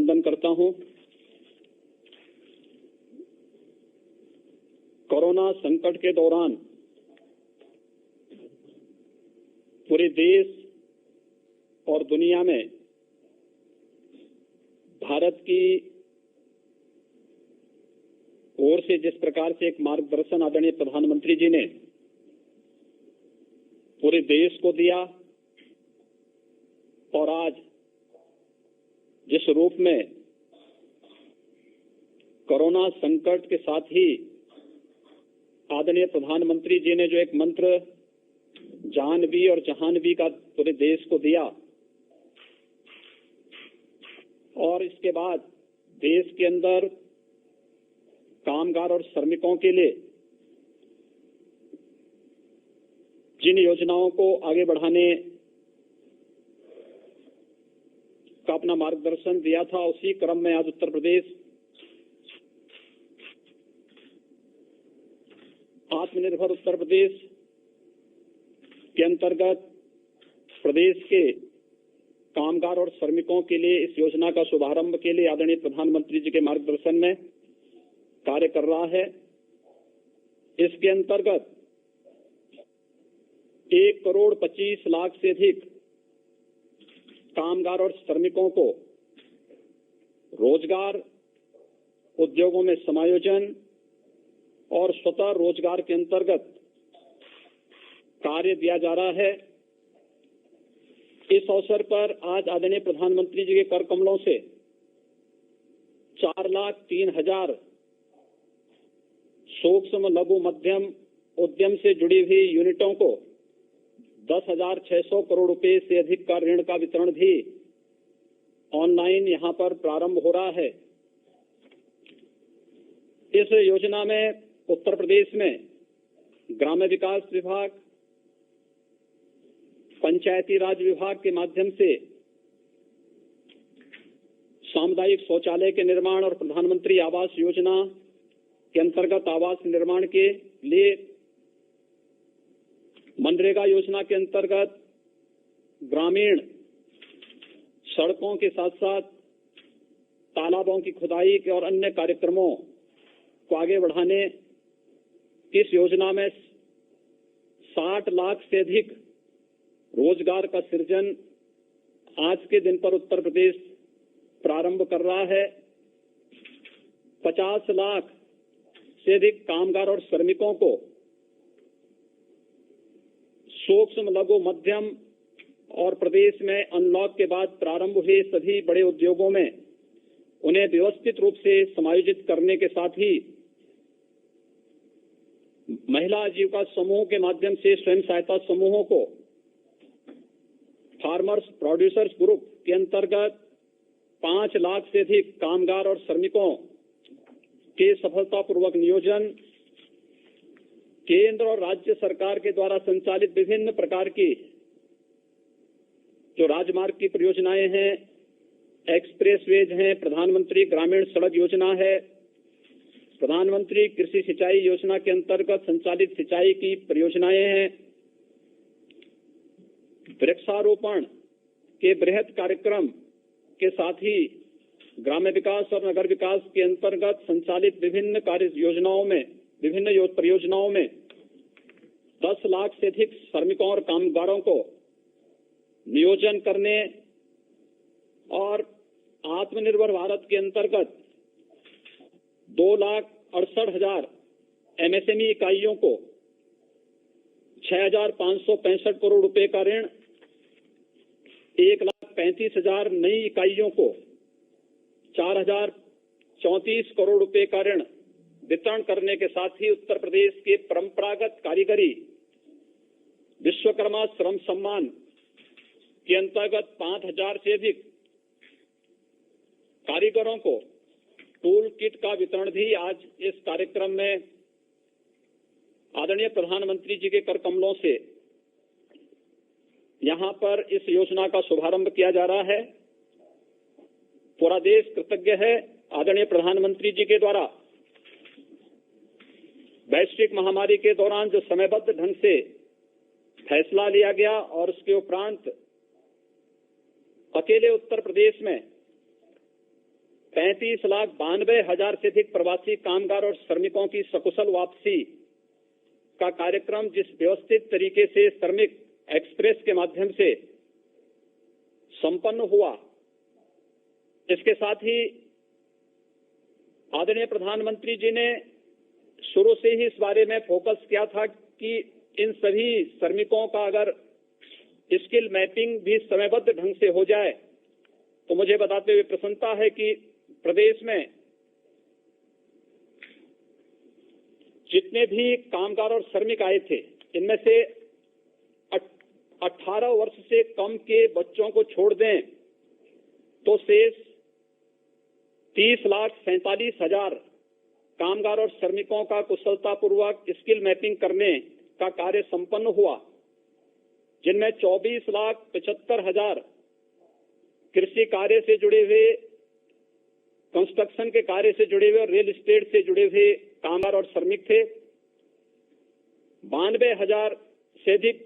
अभिनंदन करता हूं। कोरोना संकट के दौरान पूरे देश और दुनिया में भारत की ओर से जिस प्रकार से एक मार्गदर्शन आदरणीय प्रधानमंत्री जी ने पूरे देश को दिया और आज जिस रूप में कोरोना संकट के साथ ही आदरणीय प्रधानमंत्री जी ने जो एक मंत्र जानवी और जहानवी का पूरे देश को दिया और इसके बाद देश के अंदर कामगार और श्रमिकों के लिए जिन योजनाओं को आगे बढ़ाने का अपना मार्गदर्शन दिया था, उसी क्रम में आज उत्तर प्रदेश आत्मनिर्भर उत्तर प्रदेश के अंतर्गत प्रदेश के कामगार और श्रमिकों के लिए इस योजना का शुभारंभ के लिए आदरणीय प्रधानमंत्री जी के मार्गदर्शन में कार्य कर रहा है। इसके अंतर्गत 1,25,00,000 से अधिक कामगार और श्रमिकों को रोजगार, उद्योगों में समायोजन और स्वतः रोजगार के अंतर्गत कार्य दिया जा रहा है। इस अवसर पर आज आदरणीय प्रधानमंत्री जी के कर कमलों से 4,03,000 सूक्ष्म लघु मध्यम उद्यम से जुड़ी हुई यूनिटों को 10,600 करोड़ रुपए से अधिक का ऋण का वितरण भी ऑनलाइन यहां पर प्रारंभ हो रहा है। इस योजना में उत्तर प्रदेश में ग्राम्य विकास विभाग, पंचायती राज विभाग के माध्यम से सामुदायिक शौचालय के निर्माण और प्रधानमंत्री आवास योजना के अंतर्गत आवास निर्माण के लिए, मनरेगा योजना के अंतर्गत ग्रामीण सड़कों के साथ साथ तालाबों की खुदाई के और अन्य कार्यक्रमों को आगे बढ़ाने इस योजना में 60 लाख से अधिक रोजगार का सृजन आज के दिन पर उत्तर प्रदेश प्रारंभ कर रहा है। 50 लाख से अधिक कामगार और श्रमिकों को सूक्ष्म लघु मध्यम और प्रदेश में अनलॉक के बाद प्रारंभ हुए सभी बड़े उद्योगों में उन्हें व्यवस्थित रूप से समायोजित करने के साथ ही महिला आजीविका समूह के माध्यम से स्वयं सहायता समूहों को फार्मर्स प्रोड्यूसर्स ग्रुप के अंतर्गत 5 लाख से अधिक कामगार और श्रमिकों के सफलतापूर्वक नियोजन, केंद्र और राज्य सरकार के द्वारा संचालित विभिन्न प्रकार की जो राजमार्ग की परियोजनाएं हैं, एक्सप्रेसवेज हैं, प्रधानमंत्री ग्रामीण सड़क योजना है, प्रधानमंत्री कृषि सिंचाई योजना के अंतर्गत संचालित सिंचाई की परियोजनाएं हैं, वृक्षारोपण के बृहद कार्यक्रम के साथ ही ग्राम्य विकास और नगर विकास के अंतर्गत संचालित विभिन्न कार्य योजनाओं में, विभिन्न परियोजनाओं में 10 लाख से अधिक श्रमिकों और कामगारों को नियोजन करने और आत्मनिर्भर भारत के अंतर्गत 2,68,000 एमएसएमई इकाइयों को 6,565 करोड़ रुपए का ऋण, 1,35,000 नई इकाइयों को 4,034 करोड़ रुपए का ऋण वितरण करने के साथ ही उत्तर प्रदेश के परंपरागत कारीगरी विश्वकर्मा श्रम सम्मान के अंतर्गत 5,000 से अधिक कारीगरों को टूल किट का वितरण भी आज इस कार्यक्रम में आदरणीय प्रधानमंत्री जी के कर कमलों से यहां पर इस योजना का शुभारंभ किया जा रहा है। पूरा देश कृतज्ञ है आदरणीय प्रधानमंत्री जी के द्वारा वैश्विक महामारी के दौरान जो समयबद्ध ढंग से फैसला लिया गया और उसके उपरांत अकेले उत्तर प्रदेश में 35,92,000 से अधिक प्रवासी कामगार और श्रमिकों की सकुशल वापसी का कार्यक्रम जिस व्यवस्थित तरीके से श्रमिक एक्सप्रेस के माध्यम से संपन्न हुआ, इसके साथ ही आदरणीय प्रधानमंत्री जी ने शुरू से ही इस बारे में फोकस किया था कि इन सभी श्रमिकों का अगर स्किल मैपिंग भी समयबद्ध ढंग से हो जाए तो मुझे बताते हुए प्रसन्नता है कि प्रदेश में जितने भी कामगार और श्रमिक आए थे, इनमें से 18 वर्ष से कम के बच्चों को छोड़ दें तो शेष 30,47,000 कामगार और श्रमिकों का कुशलतापूर्वक स्किल मैपिंग करने का कार्य संपन्न हुआ, जिनमें 24,75,000 कृषि कार्य से जुड़े हुए, कंस्ट्रक्शन के कार्य से जुड़े हुए और रियल एस्टेट से जुड़े हुए कामगार और श्रमिक थे। 92,000 से अधिक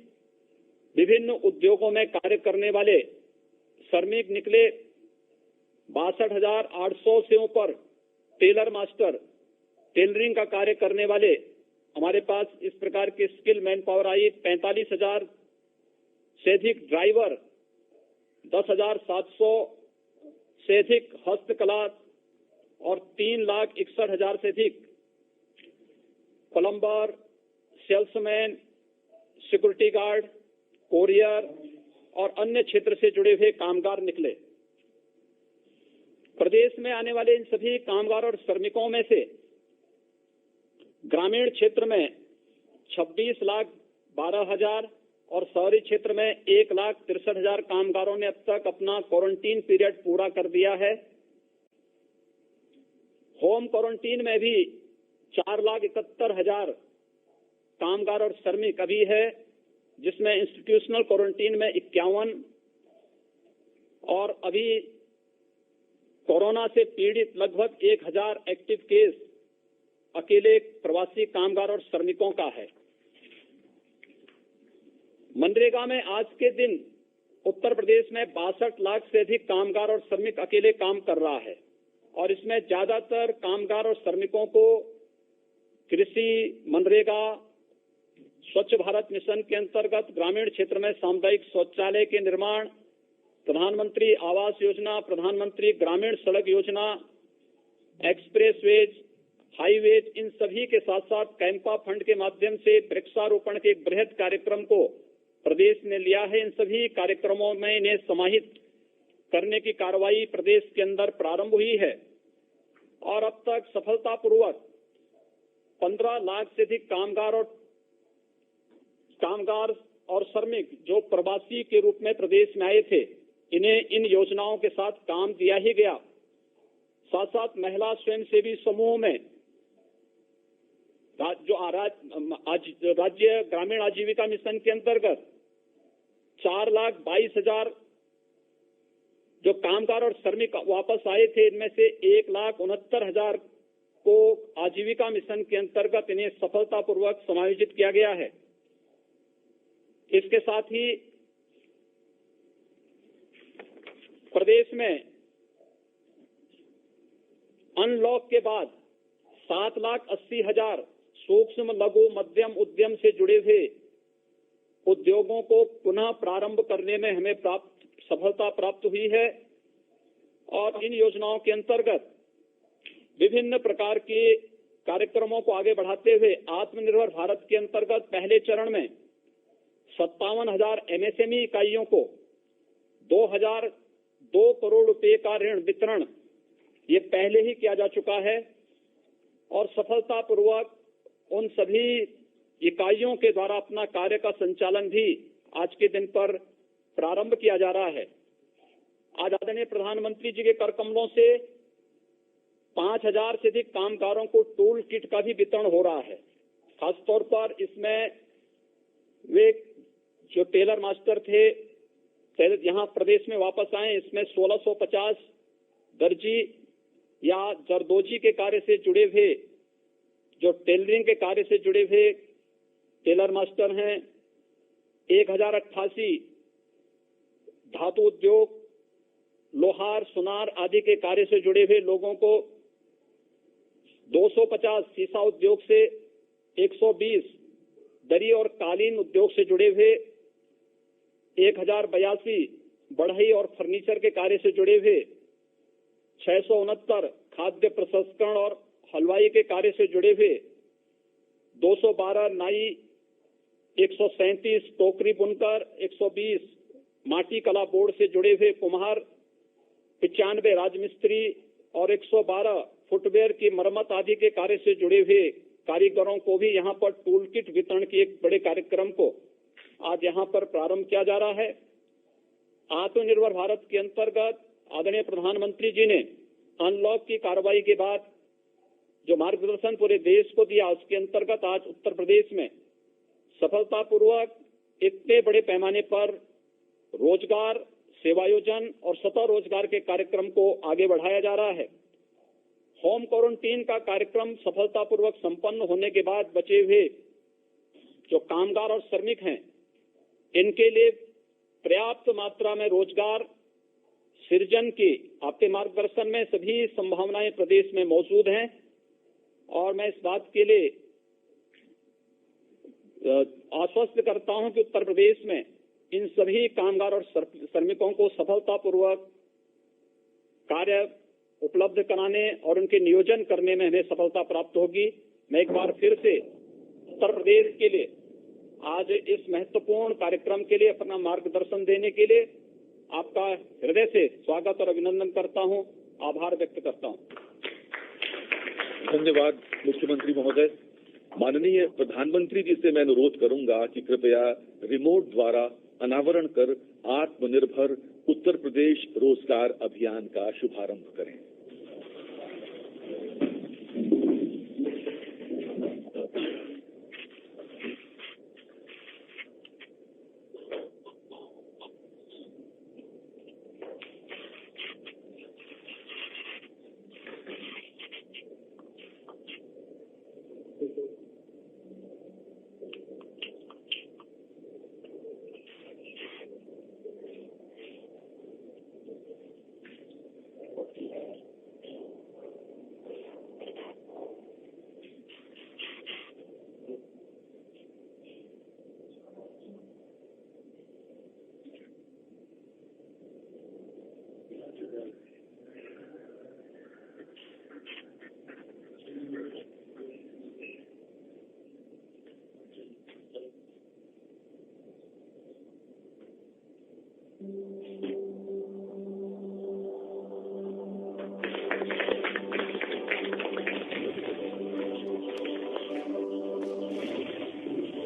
विभिन्न उद्योगों में कार्य करने वाले श्रमिक निकले। 62,800 से ऊपर टेलर मास्टर, टेलरिंग का कार्य करने वाले हमारे पास इस प्रकार के स्किल मैन पावर आई। 45,000 से अधिक ड्राइवर, 10,700 से अधिक हस्तकला और 3,61,000 से अधिक plumber, salesman, security guard, courier और अन्य क्षेत्र से जुड़े हुए कामगार निकले। प्रदेश में आने वाले इन सभी कामगार और श्रमिकों में से ग्रामीण क्षेत्र में 26,12,000 और शहरी क्षेत्र में 1,63,000 कामगारों ने अब तक अपना क्वारंटीन पीरियड पूरा कर दिया है। होम क्वारंटीन में भी 4,71,000 कामगार और श्रमिक अभी है, जिसमें इंस्टीट्यूशनल क्वारंटीन में 51 और अभी कोरोना से पीड़ित लगभग 1,000 एक्टिव केस अकेले प्रवासी कामगार और श्रमिकों का है। मनरेगा में आज के दिन उत्तर प्रदेश में 62 लाख से अधिक कामगार और श्रमिक अकेले काम कर रहा है और इसमें ज्यादातर कामगार और श्रमिकों को कृषि, मनरेगा, स्वच्छ भारत मिशन के अंतर्गत ग्रामीण क्षेत्र में सामुदायिक शौचालय के निर्माण, प्रधानमंत्री आवास योजना, प्रधानमंत्री ग्रामीण सड़क योजना, एक्सप्रेसवेज, हाईवेज, इन सभी के साथ साथ कैंपा फंड के माध्यम से वृक्षारोपण के एक बृहद कार्यक्रम को प्रदेश ने लिया है। इन सभी कार्यक्रमों में इन्हें समाहित करने की कार्रवाई प्रदेश के अंदर प्रारंभ हुई है और अब तक सफलतापूर्वक 15 लाख से अधिक कामगार और श्रमिक जो प्रवासी के रूप में प्रदेश में आए थे, इन्हें इन योजनाओं के साथ काम दिया ही गया। साथ साथ महिला स्वयंसेवी समूह में राज्य ग्रामीण आजीविका मिशन के अंतर्गत 4,22,000 जो कामगार और श्रमिक वापस आए थे, इनमें से 1,69,000 को आजीविका मिशन के अंतर्गत इन्हें सफलतापूर्वक समायोजित किया गया है। इसके साथ ही प्रदेश में अनलॉक के बाद 7,80,000 सूक्ष्म, लघु, मध्यम उद्यम से जुड़े हुए उद्योगों को पुनः प्रारंभ करने में हमें सफलता प्राप्त हुई है और इन योजनाओं के अंतर्गत विभिन्न प्रकार के कार्यक्रमों को आगे बढ़ाते हुए आत्मनिर्भर भारत के अंतर्गत पहले चरण में 57,000 एमएसएमई इकाइयों को 2,002 करोड़ रुपए का ऋण वितरण ये पहले ही किया जा चुका है और सफलतापूर्वक उन सभी इकाइयों के द्वारा अपना कार्य का संचालन भी आज के दिन पर प्रारंभ किया जा रहा है। आज आदरणीय प्रधानमंत्री जी के कर कमलों से 5,000 से अधिक कामगारों को टूल किट का भी वितरण हो रहा है। खासतौर पर इसमें वे जो टेलर मास्टर थे यहाँ प्रदेश में वापस आए, इसमें 1650 दर्जी या जरदोजी के कार्य से जुड़े हुए, जो टेलरिंग के कार्य से जुड़े हुए टेलर मास्टर हैं, 1088 धातु उद्योग, लोहार, सुनार आदि के कार्य से जुड़े हुए लोगों को 250, सीसा उद्योग से 120, दरी और कालीन उद्योग से जुड़े हुए 1082, बढ़ई और फर्नीचर के कार्य से जुड़े हुए 669, खाद्य प्रसंस्करण और हलवाई के कार्य से जुड़े हुए 212, नाई 137, टोकरी बुनकर 120, माटी कला बोर्ड से जुड़े हुए कुम्हार 95, राजमिस्त्री और 112 फुटवेयर की मरम्मत आदि के कार्य से जुड़े हुए कारीगरों को भी यहां पर टूल किट वितरण के एक बड़े कार्यक्रम को आज यहां पर प्रारंभ किया जा रहा है। आत्मनिर्भर भारत के अंतर्गत आदरणीय प्रधानमंत्री जी ने अनलॉक की कार्रवाई के बाद जो मार्गदर्शन पूरे देश को दिया, उसके अंतर्गत आज उत्तर प्रदेश में सफलतापूर्वक इतने बड़े पैमाने पर रोजगार, सेवायोजन और स्वतः रोजगार के कार्यक्रम को आगे बढ़ाया जा रहा है। होम क्वारंटीन का कार्यक्रम सफलतापूर्वक संपन्न होने के बाद बचे हुए जो कामगार और श्रमिक हैं, इनके लिए पर्याप्त मात्रा में रोजगार सृजन की आपके मार्गदर्शन में सभी संभावनाएं प्रदेश में मौजूद हैं और मैं इस बात के लिए आश्वस्त करता हूं कि उत्तर प्रदेश में इन सभी कामगार और श्रमिकों को सफलतापूर्वक कार्य उपलब्ध कराने और उनके नियोजन करने में हमें सफलता प्राप्त होगी। मैं एक बार फिर से उत्तर प्रदेश के लिए आज इस महत्वपूर्ण कार्यक्रम के लिए अपना मार्गदर्शन देने के लिए आपका हृदय से स्वागत और अभिनंदन करता हूं, आभार व्यक्त करता हूं। धन्यवाद मुख्यमंत्री महोदय। माननीय प्रधानमंत्री जी से मैं अनुरोध करूंगा कि कृपया रिमोट द्वारा अनावरण कर आत्मनिर्भर उत्तर प्रदेश रोजगार अभियान का शुभारंभ करें।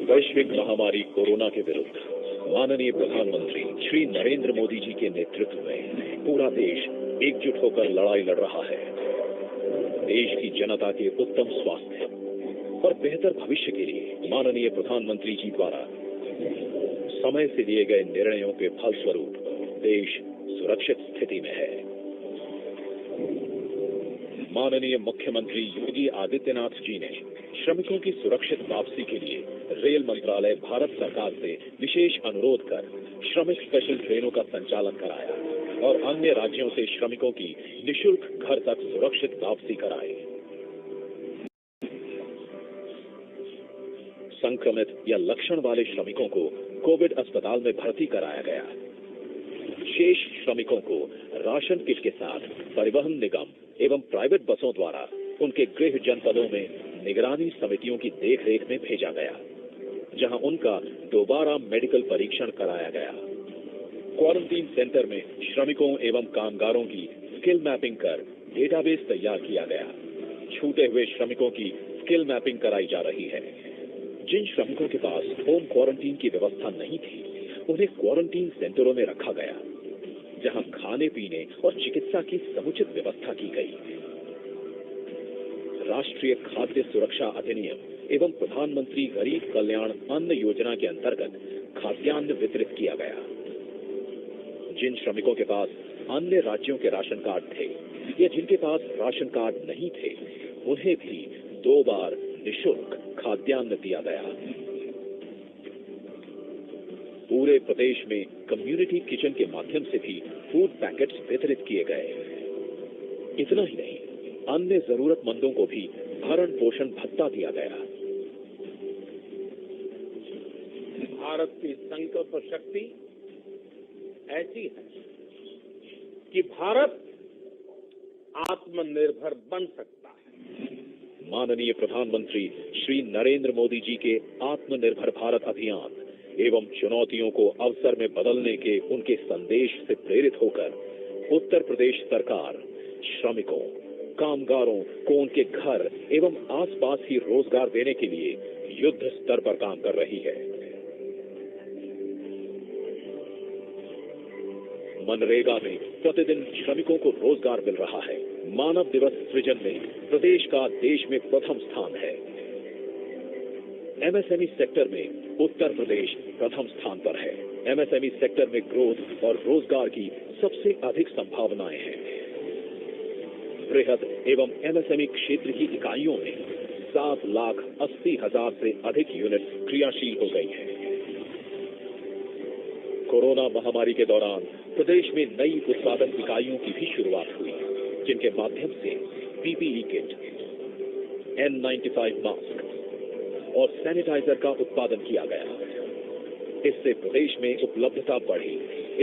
वैश्विक महामारी कोरोना के विरुद्ध माननीय प्रधानमंत्री श्री नरेंद्र मोदी जी के नेतृत्व में पूरा देश एकजुट होकर लड़ाई लड़ रहा है। देश की जनता के उत्तम स्वास्थ्य और बेहतर भविष्य के लिए माननीय प्रधानमंत्री जी द्वारा समय से लिए गए निर्णयों के फलस्वरूप देश सुरक्षित स्थिति में है। माननीय मुख्यमंत्री योगी आदित्यनाथ जी ने श्रमिकों की सुरक्षित वापसी के लिए रेल मंत्रालय भारत सरकार से विशेष अनुरोध कर श्रमिक स्पेशल ट्रेनों का संचालन कराया और अन्य राज्यों से श्रमिकों की निःशुल्क घर तक सुरक्षित वापसी कराई। संक्रमित या लक्षण वाले श्रमिकों को कोविड अस्पताल में भर्ती कराया गया। शेष श्रमिकों को राशन किट के साथ परिवहन निगम एवं प्राइवेट बसों द्वारा उनके गृह जनपदों में निगरानी समितियों की देखरेख में भेजा गया, जहां उनका दोबारा मेडिकल परीक्षण कराया गया। क्वारंटीन सेंटर में श्रमिकों एवं कामगारों की स्किल मैपिंग कर डेटाबेस तैयार किया गया। छूटे हुए श्रमिकों की स्किल मैपिंग कराई जा रही है। जिन श्रमिकों के पास होम क्वारंटीन की व्यवस्था नहीं थी, उन्हें क्वारंटीन सेंटरों में रखा गया, जहां खाने पीने और चिकित्सा की समुचित व्यवस्था की गई। राष्ट्रीय खाद्य सुरक्षा अधिनियम एवं प्रधानमंत्री गरीब कल्याण अन्न योजना के अंतर्गत खाद्यान्न वितरित किया गया। जिन श्रमिकों के पास अन्य राज्यों के राशन कार्ड थे या जिनके पास राशन कार्ड नहीं थे, उन्हें भी 2 बार निःशुल्क खाद्यान्न दिया गया। पूरे प्रदेश में कम्युनिटी किचन के माध्यम से भी फूड पैकेट्स वितरित किए गए। इतना ही नहीं, अन्य जरूरतमंदों को भी भरण पोषण भत्ता दिया गया। भारत की संकल्प शक्ति ऐसी है कि भारत आत्मनिर्भर बन सकता है। माननीय प्रधानमंत्री श्री नरेंद्र मोदी जी के आत्मनिर्भर भारत अभियान एवं चुनौतियों को अवसर में बदलने के उनके संदेश से प्रेरित होकर उत्तर प्रदेश सरकार श्रमिकों, कामगारों को उनके घर एवं आसपास ही रोजगार देने के लिए युद्ध स्तर पर काम कर रही है। मनरेगा में प्रतिदिन श्रमिकों को रोजगार मिल रहा है। मानव दिवस सृजन में प्रदेश का देश में प्रथम स्थान है। एमएसएमई सेक्टर में उत्तर प्रदेश प्रथम स्थान पर है। एमएसएमई सेक्टर में ग्रोथ और रोजगार की सबसे अधिक संभावनाएं हैं। बृहद एवं एमएसएमई क्षेत्र की इकाइयों में 7,80,000 से अधिक यूनिट क्रियाशील हो गई हैं। कोरोना महामारी के दौरान प्रदेश में नई उत्पादन इकाइयों की भी शुरुआत हुई, जिनके माध्यम से पीपीई किट, N95 मास्क और सैनिटाइजर का उत्पादन किया गया। इससे प्रदेश में उपलब्धता बढ़ी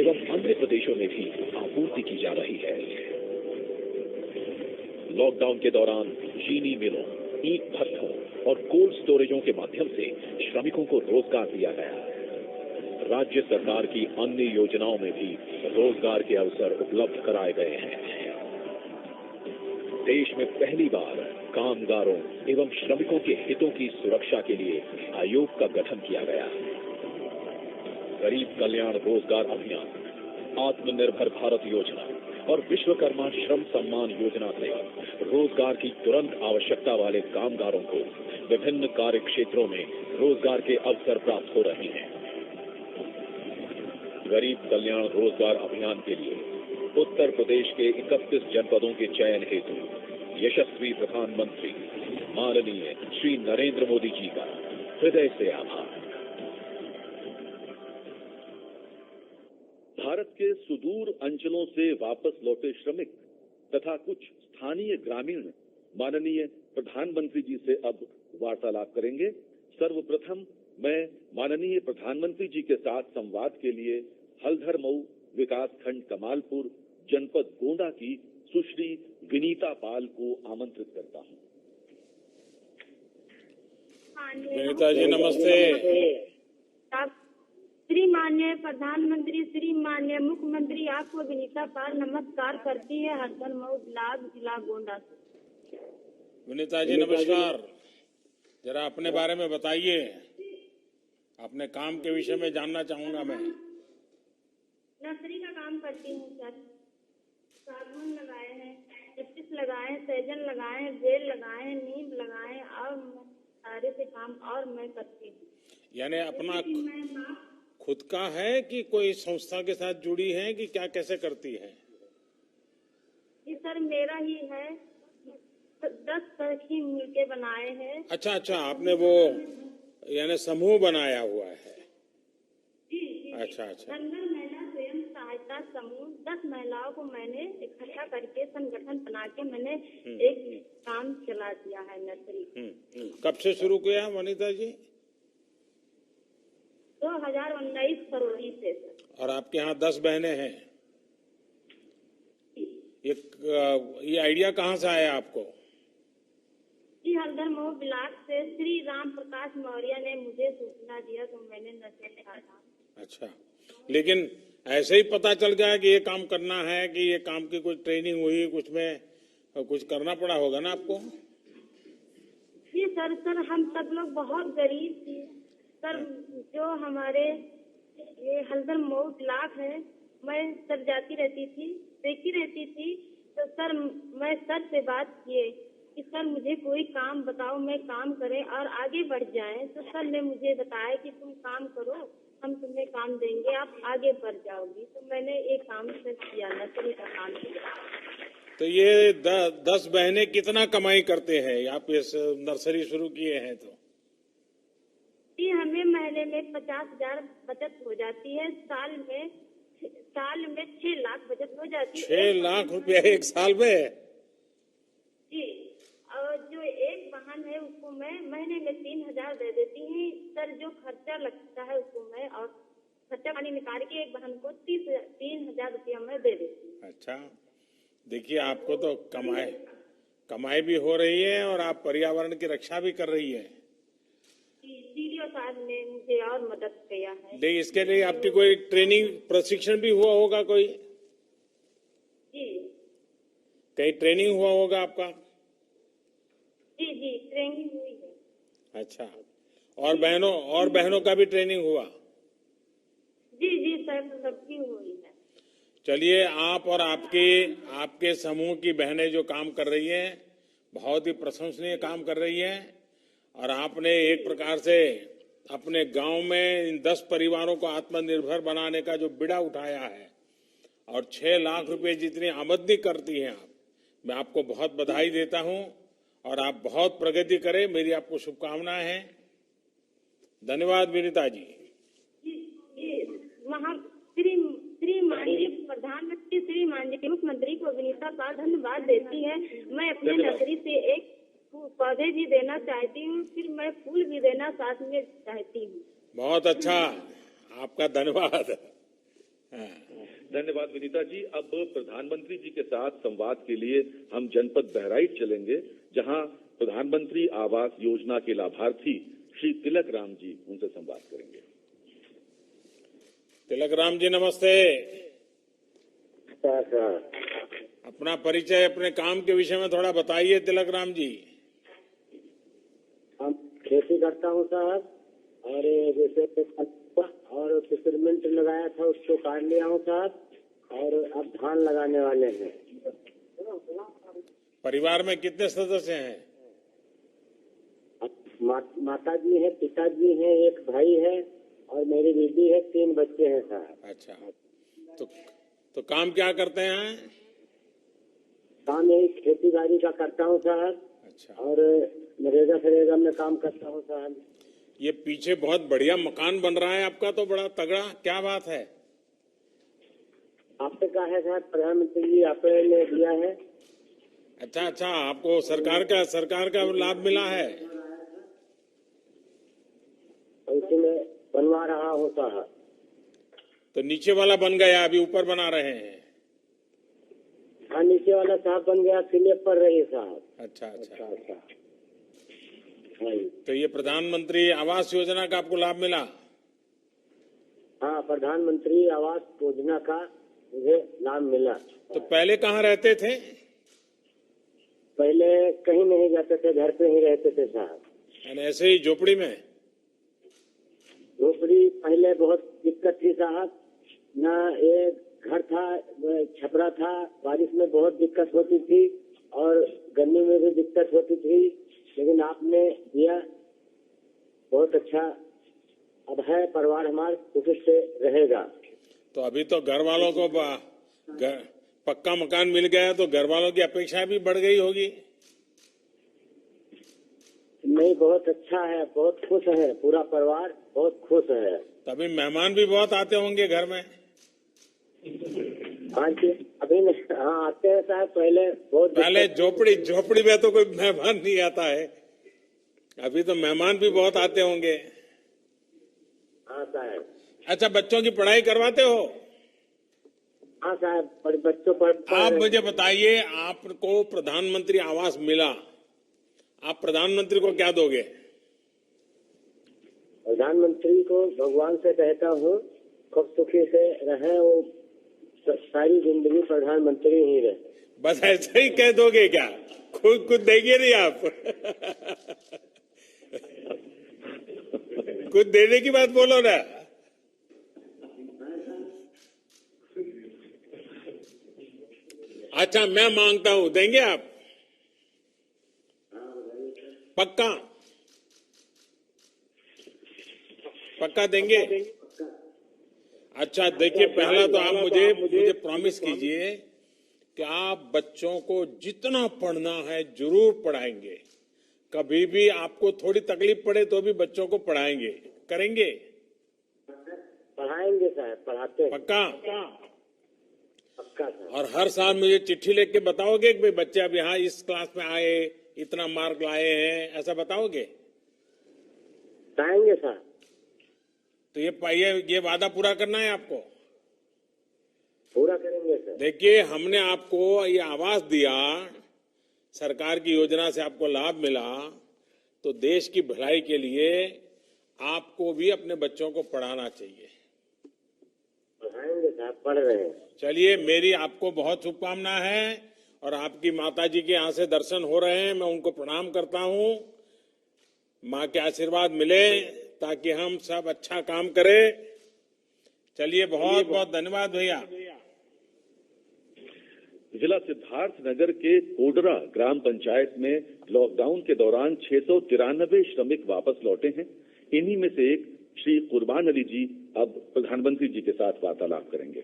एवं अन्य प्रदेशों में भी आपूर्ति की जा रही है। लॉकडाउन के दौरान चीनी मिलों, ईंट भट्ठों और कोल्ड स्टोरेजों के माध्यम से श्रमिकों को रोजगार दिया गया। राज्य सरकार की अन्य योजनाओं में भी रोजगार के अवसर उपलब्ध कराए गए हैं। देश में पहली बार कामगारों एवं श्रमिकों के हितों की सुरक्षा के लिए आयोग का गठन किया गया। गरीब कल्याण रोजगार अभियान, आत्मनिर्भर भारत योजना और विश्वकर्मा श्रम सम्मान योजना से रोजगार की तुरंत आवश्यकता वाले कामगारों को विभिन्न कार्य क्षेत्रों में रोजगार के अवसर प्राप्त हो रहे हैं। गरीब कल्याण रोजगार अभियान के लिए उत्तर प्रदेश के 31 जनपदों के चयन हेतु यशस्वी प्रधानमंत्री माननीय श्री नरेंद्र मोदी जी का हृदय से आभार। भारत के सुदूर अंचलों से वापस लौटे श्रमिक तथा कुछ स्थानीय ग्रामीण माननीय प्रधानमंत्री जी से अब वार्तालाप करेंगे। सर्वप्रथम मैं माननीय प्रधानमंत्री जी के साथ संवाद के लिए हल्धर मऊ विकास खंड कमालपुर जनपद गोंडा की सुश्री विनीता पाल को आमंत्रित करता हूं। विनीता जी नमस्ते। श्री माननीय प्रधानमंत्री, श्री माननीय मुख्यमंत्री, आपको विनीता पाल नमस्कार करती है हल्धर मऊ ब्लॉक जिला गोंडा से। विनीता जी नमस्कार। जरा अपने बारे में बताइए, अपने काम के विषय में जानना चाहूंगा मैं। नर्सरी का काम करती हूँ सर। सागवान लगाए हैं, कैक्टस लगाए हैं, सहजन लगाए हैं, बेल लगाए हैं, नीम लगाए हैं और सारे से काम और मैं करती हूँ। यानी अपना खुद का है कि कोई संस्था के साथ जुड़ी है कि क्या, कैसे करती है? जी सर मेरा ही है, 10 सखी मिलके बनाए हैं। अच्छा अच्छा, आपने वो यानी समूह बनाया हुआ है? जी। अच्छा अच्छा। रंगल महिला स्वयं सहायता समूह 10 महिलाओं को मैंने इकट्ठा करके संगठन बना के मैंने एक काम चला दिया है नर्सरी। कब से शुरू किया वनिता जी? 2019 फरवरी से सर। और आपके यहाँ 10 बहनें हैं। ये आइडिया कहाँ से आया आपको? जी हल्धर मऊ ब्लॉक से श्री राम प्रकाश मौर्य ने मुझे सूचना दिया तो मैंने नर्सरी डाला। अच्छा, लेकिन ऐसे ही पता चल गया कि ये काम करना है कि ये काम की कुछ ट्रेनिंग हुई, कुछ में कुछ करना पड़ा होगा ना आपको? जी सर हम सब लोग बहुत गरीब थे सर। जो हमारे ये हल्धर मऊ ब्लॉक है, मैं सर जाती रहती थी, देखती रहती थी, तो सर मैं सर से बात किए कि सर मुझे कोई काम बताओ, मैं काम करे और आगे बढ़ जाए। तो सर ने मुझे बताया कि तुम काम करो, हम तुम्हें काम देंगे, आप आगे बढ़ जाओगी। तो मैंने एक काम से किया, नर्सरी का काम किया। तो ये 10 बहनें कितना कमाई करते हैं? आप इस नर्सरी शुरू किए हैं तो? जी हमें महीने में 50,000 बचत हो जाती है, साल में साल में 6 लाख बचत हो जाती है। 6 लाख रुपया एक साल में? जी, और जो एक वाहन है उसको मैं महीने में 3,000 दे देती हूँ सर। जो खर्चा लगता है उसको मैं और खर्चा पानी निकाल के एक वाहन को 3,000 रुपया मैं दे देती हूँ। अच्छा, देखिए आपको तो कमाई भी हो रही है और आप पर्यावरण की रक्षा भी कर रही है। सीडीओ साहब ने मुझे और मदद किया है। नहीं, इसके लिए आपकी कोई ट्रेनिंग प्रशिक्षण भी हुआ होगा कोई? जी कहीं ट्रेनिंग हुआ होगा आपका? जी जी, ट्रेनिंग हुई है। अच्छा, और बहनों का भी ट्रेनिंग हुआ? जी जी सर, सबकी हुई है। चलिए, आप और आपके समूह की बहनें जो काम कर रही हैं, बहुत ही प्रशंसनीय काम कर रही हैं। और आपने एक प्रकार से अपने गांव में इन 10 परिवारों को आत्मनिर्भर बनाने का जो बीड़ा उठाया है और 6 लाख रुपए जितनी आमदनी करती हैं आप, मैं आपको बहुत बधाई देता हूं और आप बहुत प्रगति करें, मेरी आपको शुभकामनाएं हैं। धन्यवाद विनीता जी। श्री माननीय प्रधानमंत्री, श्री माननीय मुख्यमंत्री को विनीता साहब धन्यवाद देती है। मैं अपने नर्सरी से एक पौधे भी देना चाहती हूँ, फिर मैं फूल भी देना साथ में चाहती हूँ। बहुत अच्छा, आपका धन्यवाद। धन्यवाद विनीता जी। अब प्रधानमंत्री जी के साथ संवाद के लिए हम जनपद बहराइच चलेंगे, जहां प्रधानमंत्री आवास योजना के लाभार्थी श्री तिलक राम जी उनसे संवाद करेंगे। तिलक राम जी नमस्ते। अपना परिचय, अपने काम के विषय में थोड़ा बताइए तिलक राम जी। हम खेती करता हूँ साहब, और जैसे और पिपरमिंट लगाया था उसको काट लिया हूँ साहब, और अब धान लगाने वाले हैं। परिवार में कितने सदस्य हैं? माता जी है, पिताजी है, एक भाई है और मेरी बीवी है, 3 बच्चे हैं साहब। अच्छा, तो काम क्या करते हैं? काम यही खेती बाड़ी का करता हूँ साहब। अच्छा, और नरेगा फरेगा में काम करता हूँ साहब। ये पीछे बहुत बढ़िया मकान बन रहा है आपका, तो बड़ा तगड़ा, क्या बात है? आपने कहा है साहब, प्रधानमंत्री जी आपने दिया है। अच्छा, आपको सरकार का लाभ मिला है? इसी में बनवा रहा हूँ साहब। तो नीचे वाला बन गया, अभी ऊपर बना रहे हैं? हाँ, नीचे वाला साहब बन गया, स्लैब पर रही साहब। अच्छा। हाँ, तो ये प्रधानमंत्री आवास योजना का आपको लाभ मिला? हाँ, प्रधानमंत्री आवास योजना का मुझे लाभ मिला। तो पहले कहाँ रहते थे? पहले कहीं नहीं जाते थे, घर पे ही रहते थे साहब। यानी ऐसे ही झोपड़ी में? झोपड़ी पहले बहुत दिक्कत थी साहब, ना एक घर था, छपरा था, बारिश में बहुत दिक्कत होती थी और गर्मी में भी दिक्कत होती थी, लेकिन आपने दिया, बहुत अच्छा। अब है परिवार हमारा खुशी से रहेगा। तो अभी तो घर वालों को पक्का मकान मिल गया, तो घर वालों की अपेक्षा भी बढ़ गई होगी? नहीं, बहुत अच्छा है, बहुत खुश है, पूरा परिवार बहुत खुश है। तभी मेहमान भी बहुत आते होंगे घर में? हाँ जी, अभी हाँ आते हैं साहब, पहले झोपड़ी में तो कोई मेहमान नहीं आता है, अभी तो मेहमान भी बहुत आते होंगे। हाँ साहब। अच्छा, बच्चों की पढ़ाई करवाते हो? हाँ साहब, बच्चों पर। आप मुझे बताइए, आपको प्रधानमंत्री आवास मिला, आप प्रधानमंत्री को क्या दोगे? प्रधानमंत्री को भगवान से कहता हूँ खूब सुखी से रहे, वो सारी जिंदगी प्रधानमंत्री ही रहे। बस ऐसे ही कह दोगे क्या? खुद देंगे नहीं आप? कुछ देने की बात बोलो ना। अच्छा, मैं मांगता हूं, देंगे आप? पक्का देंगे? अच्छा, देखिए, पहला तो आप मुझे प्रॉमिस कीजिए कि आप बच्चों को जितना पढ़ना है जरूर पढ़ाएंगे, कभी भी आपको थोड़ी तकलीफ पड़े तो भी बच्चों को पढ़ाएंगे, करेंगे? पढ़ाएंगे सर, पढ़ाते हैं। पक्का? पक्का सर। और हर साल मुझे चिट्ठी लिख के बताओगे कि भाई बच्चे अब यहाँ इस क्लास में आए, इतना मार्क लाए हैं, ऐसा बताओगे? बताएंगे सर। तो ये वादा पूरा करना है आपको। पूरा करेंगे सर। देखिए, हमने आपको ये आवास दिया, सरकार की योजना से आपको लाभ मिला, तो देश की भलाई के लिए आपको भी अपने बच्चों को पढ़ाना चाहिए। पढ़ाएंगे सर, पढ़ रहे हैं। चलिए, मेरी आपको बहुत शुभकामना है और आपकी माता जी के यहाँ से दर्शन हो रहे हैं, मैं उनको प्रणाम करता हूँ। माँ के आशीर्वाद मिले ताकि हम सब अच्छा काम करें। चलिए, बहुत बहुत धन्यवाद भैया। जिला सिद्धार्थनगर के कोडरा ग्राम पंचायत में लॉकडाउन के दौरान 693 श्रमिक वापस लौटे हैं। इन्हीं में से एक श्री कुर्बान अली जी अब प्रधानमंत्री जी के साथ वार्तालाप करेंगे।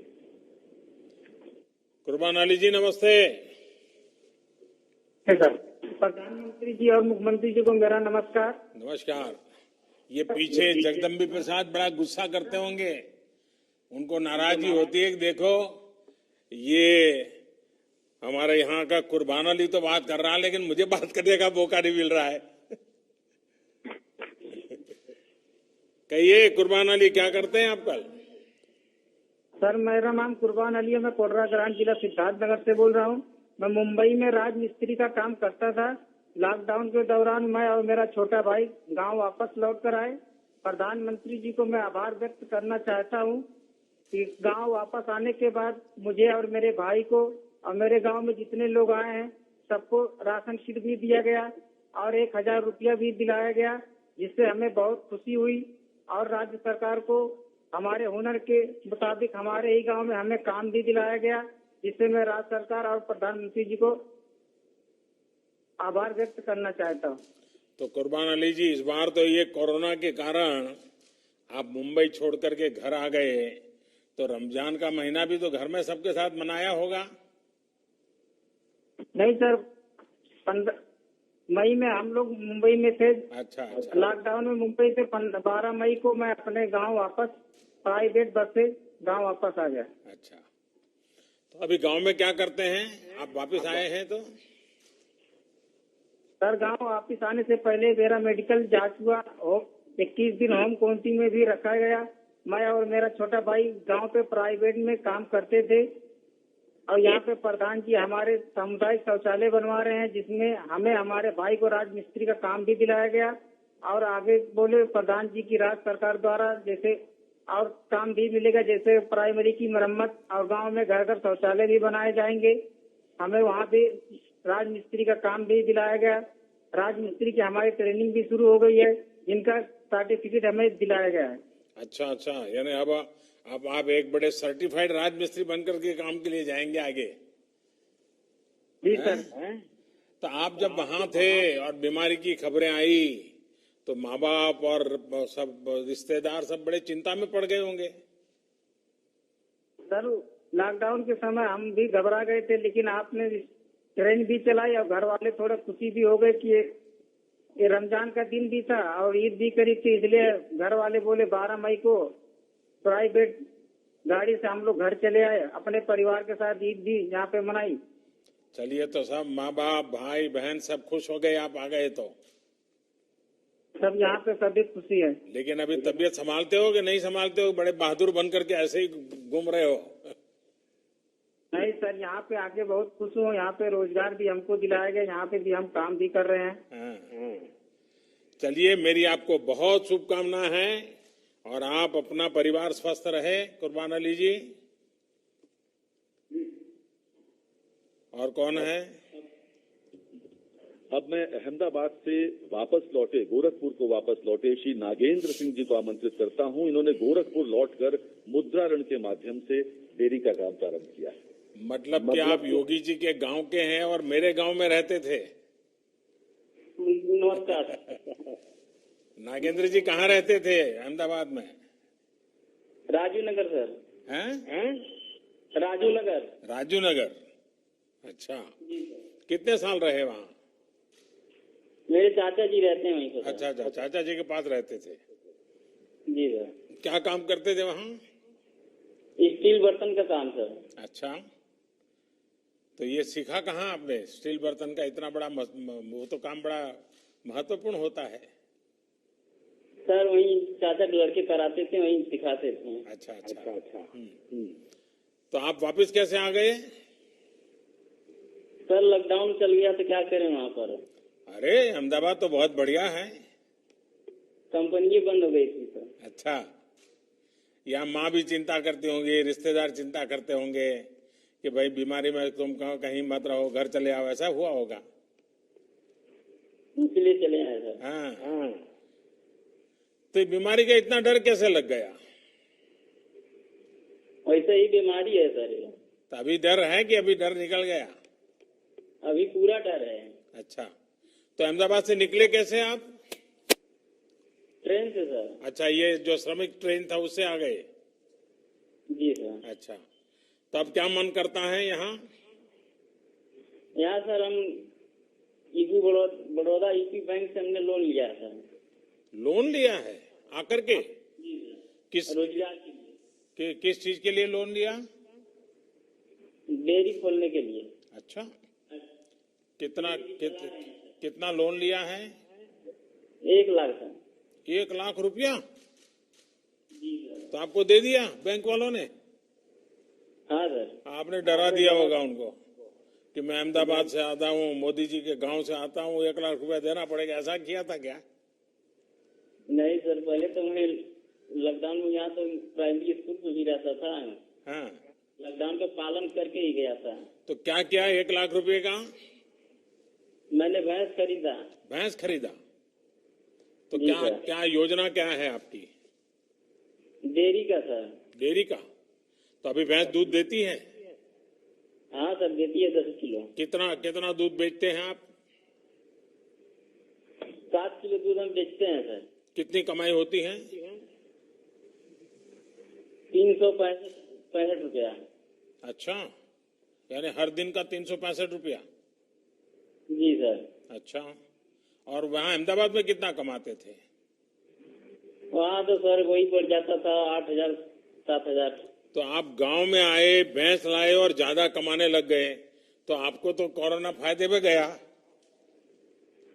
कुर्बान अली जी, नमस्ते। सर, प्रधानमंत्री जी और मुख्यमंत्री जी को मेरा नमस्कार। नमस्कार। ये पीछे जगदम्बी प्रसाद बड़ा गुस्सा करते होंगे, उनको नाराजगी होती है कि देखो ये हमारे यहाँ का कुर्बान अली तो बात कर रहा है, लेकिन मुझे बात करने का मौका नहीं मिल रहा है। कहिए कुर्बान अली, क्या करते हैं आप कल? सर, मेरा नाम कुर्बान अली है, मैं कोडरा ग्राम जिला सिद्धार्थनगर से बोल रहा हूँ। मैं मुंबई में राजमिस्त्री का काम करता था। लॉकडाउन के दौरान मैं और मेरा छोटा भाई गांव वापस लौट कर आए। प्रधानमंत्री जी को मैं आभार व्यक्त करना चाहता हूँ कि गांव वापस आने के बाद मुझे और मेरे भाई को और मेरे गांव में जितने लोग आए हैं सबको राशन किट भी दिया गया और 1000 रुपया भी दिलाया गया, जिससे हमें बहुत खुशी हुई। और राज्य सरकार को हमारे हुनर के मुताबिक हमारे ही गांव में हमें काम भी दिलाया गया, जिससे मैं राज्य सरकार और प्रधानमंत्री जी को आभार व्यक्त करना चाहता हूँ। तो कुर्बान अली जी, इस बार तो ये कोरोना के कारण आप मुंबई छोड़ करके घर आ गए, तो रमजान का महीना भी तो घर में सबके साथ मनाया होगा? नहीं सर, 15 मई में हम लोग मुंबई में थे। अच्छा अच्छा। लॉकडाउन में मुंबई से 12 मई को मैं अपने गांव वापस प्राइवेट बस से गांव वापस आ गया। अच्छा, तो अभी गांव में क्या करते हैं? आप वापस आए हैं तो? सर, गांव वापस आने से पहले मेरा मेडिकल जांच हुआ और 21 दिन होम क्वारंटीन में भी रखा गया। मैं और मेरा छोटा भाई गांव पे प्राइवेट में काम करते थे और यहाँ पे प्रधान जी हमारे सामुदायिक शौचालय बनवा रहे हैं, जिसमें हमें हमारे भाई को राजमिस्त्री का काम भी दिलाया गया। और आगे बोले प्रधान जी की राज्य सरकार द्वारा जैसे और काम भी मिलेगा, जैसे प्राइमरी की मरम्मत और गांव में घर घर शौचालय भी बनाए जाएंगे। हमें वहाँ पे राजमिस्त्री का काम भी दिलाया गया। राजमिस्त्री की हमारी ट्रेनिंग भी शुरू हो गई है, जिनका सर्टिफिकेट हमें दिलाया गया है। अच्छा अच्छा, यानी अब आप एक बड़े सर्टिफाइड राजमिस्त्री बनकर के काम के लिए जाएंगे आगे? जी सर। तो आप जब वहां थे और बीमारी की खबरें आई तो माँ बाप और सब रिश्तेदार सब बड़े चिंता में पड़ गए होंगे? सर, लॉकडाउन के समय हम भी घबरा गए थे, लेकिन आपने ट्रेन भी चलाई और घर वाले थोड़ा खुशी भी हो गए कि ये रमजान का दिन भी था और ईद भी करीब थी, इसलिए घर वाले बोले 12 मई को प्राइवेट गाड़ी से हम लोग घर चले आए, अपने परिवार के साथ ईद भी यहाँ पे मनाई। चलिए, तो सब माँ बाप भाई बहन सब खुश हो गए आप आ गए तो? सब यहाँ पे सभी खुशी है। लेकिन अभी तबीयत संभालते हो कि नहीं संभालते हो? बड़े बहादुर बन करके ऐसे ही घूम रहे हो? नहीं सर, यहाँ पे आके बहुत खुश हूँ। यहाँ पे रोजगार भी हमको दिलाया गया, यहाँ पे भी हम काम भी कर रहे हैं। हाँ। चलिए, मेरी आपको बहुत शुभकामना है और आप अपना परिवार स्वस्थ रहे कुर्बान अली जी। और कौन है? अब मैं अहमदाबाद से वापस लौटे, गोरखपुर को वापस लौटे श्री नागेंद्र सिंह जी को आमंत्रित करता हूं। इन्होंने गोरखपुर लौटकर मुद्रा ऋण के माध्यम से डेयरी का काम प्रारंभ किया है। मतलब कि आप योगी जी के गांव के हैं और मेरे गांव में रहते थे? नमस्कार। नागेंद्र जी कहाँ रहते थे अहमदाबाद में? राजू नगर सर। हैं? राजू नगर। राजू नगर। अच्छा, कितने साल रहे वहाँ? मेरे चाचा जी रहते हैं वहीं पर। अच्छा अच्छा, चाचा जी के पास रहते थे? जी सर। क्या काम करते थे वहाँ? स्टील बर्तन का काम सर। अच्छा, तो ये सीखा कहाँ आपने? स्टील बर्तन का इतना बड़ा वो तो काम बड़ा महत्वपूर्ण होता है। सर वहीं चाचा के लड़के कराते थे, वहीं सिखाते थे। अच्छा अच्छा अच्छा। तो आप वापस कैसे आ गए? सर लॉकडाउन चल गया तो क्या करें वहाँ पर, अरे अहमदाबाद तो बहुत बढ़िया है। कंपनी बंद हो गई थी सर। अच्छा, यहाँ माँ भी चिंता करती होंगी, रिश्तेदार चिंता करते होंगे कि भाई बीमारी में तुम कहीं मत रहो, घर चले आओ, ऐसा हुआ होगा। इसलिए चले आए सर। हाँ। तो बीमारी का इतना डर कैसे लग गया? वैसे ही बीमारी है सर ये। तो अभी डर है कि अभी डर निकल गया? अभी पूरा डर है। अच्छा, तो अहमदाबाद से निकले कैसे आप? ट्रेन से सर। अच्छा, ये जो श्रमिक ट्रेन था उससे आ गए? जी सर। अच्छा, तो अब क्या मन करता है यहाँ? यहाँ सर हम यूपी बड़ौदा यूपी बैंक से हमने लोन लिया था। लोन लिया है आकर के? जी सर। किस रोजगार के लिए। किस चीज के लिए लोन लिया? डेयरी खोलने के लिए। अच्छा, कितना लोन लिया है? 1 लाख सर। 1 लाख रुपया? जी सर। तो आपको दे दिया बैंक वालों ने? हाँ सर। आपने डरा दिया होगा उनको कि मैं अहमदाबाद से आता हूँ, मोदी जी के गांव से आता हूँ, 1 लाख रुपया देना पड़ेगा, ऐसा किया था क्या? नहीं सर, पहले तो मैं लॉकडाउन में यहाँ तो प्राइमरी स्कूल में भी रहता था। हाँ, लॉकडाउन का पालन करके ही गया था। तो क्या किया 1 लाख रुपए का? मैंने भैंस खरीदा। भैंस खरीदा? तो जी क्या सर। क्या योजना क्या है आपकी? डेयरी का सर। डेयरी का? तो अभी भैंस दूध देती है? हाँ सर, देती है 10 किलो। कितना दूध बेचते हैं आप? 7 किलो दूध हम बेचते हैं सर। कितनी कमाई होती है? 365 रुपया। अच्छा, यानी हर दिन का 365 रुपया? जी सर। अच्छा, और वहाँ अहमदाबाद में कितना कमाते थे? वहाँ तो सर वही पड़ जाता था 8,000 7,000। तो आप गांव में आए, भैंस लाए और ज्यादा कमाने लग गए, तो आपको तो कोरोना फायदे में गया।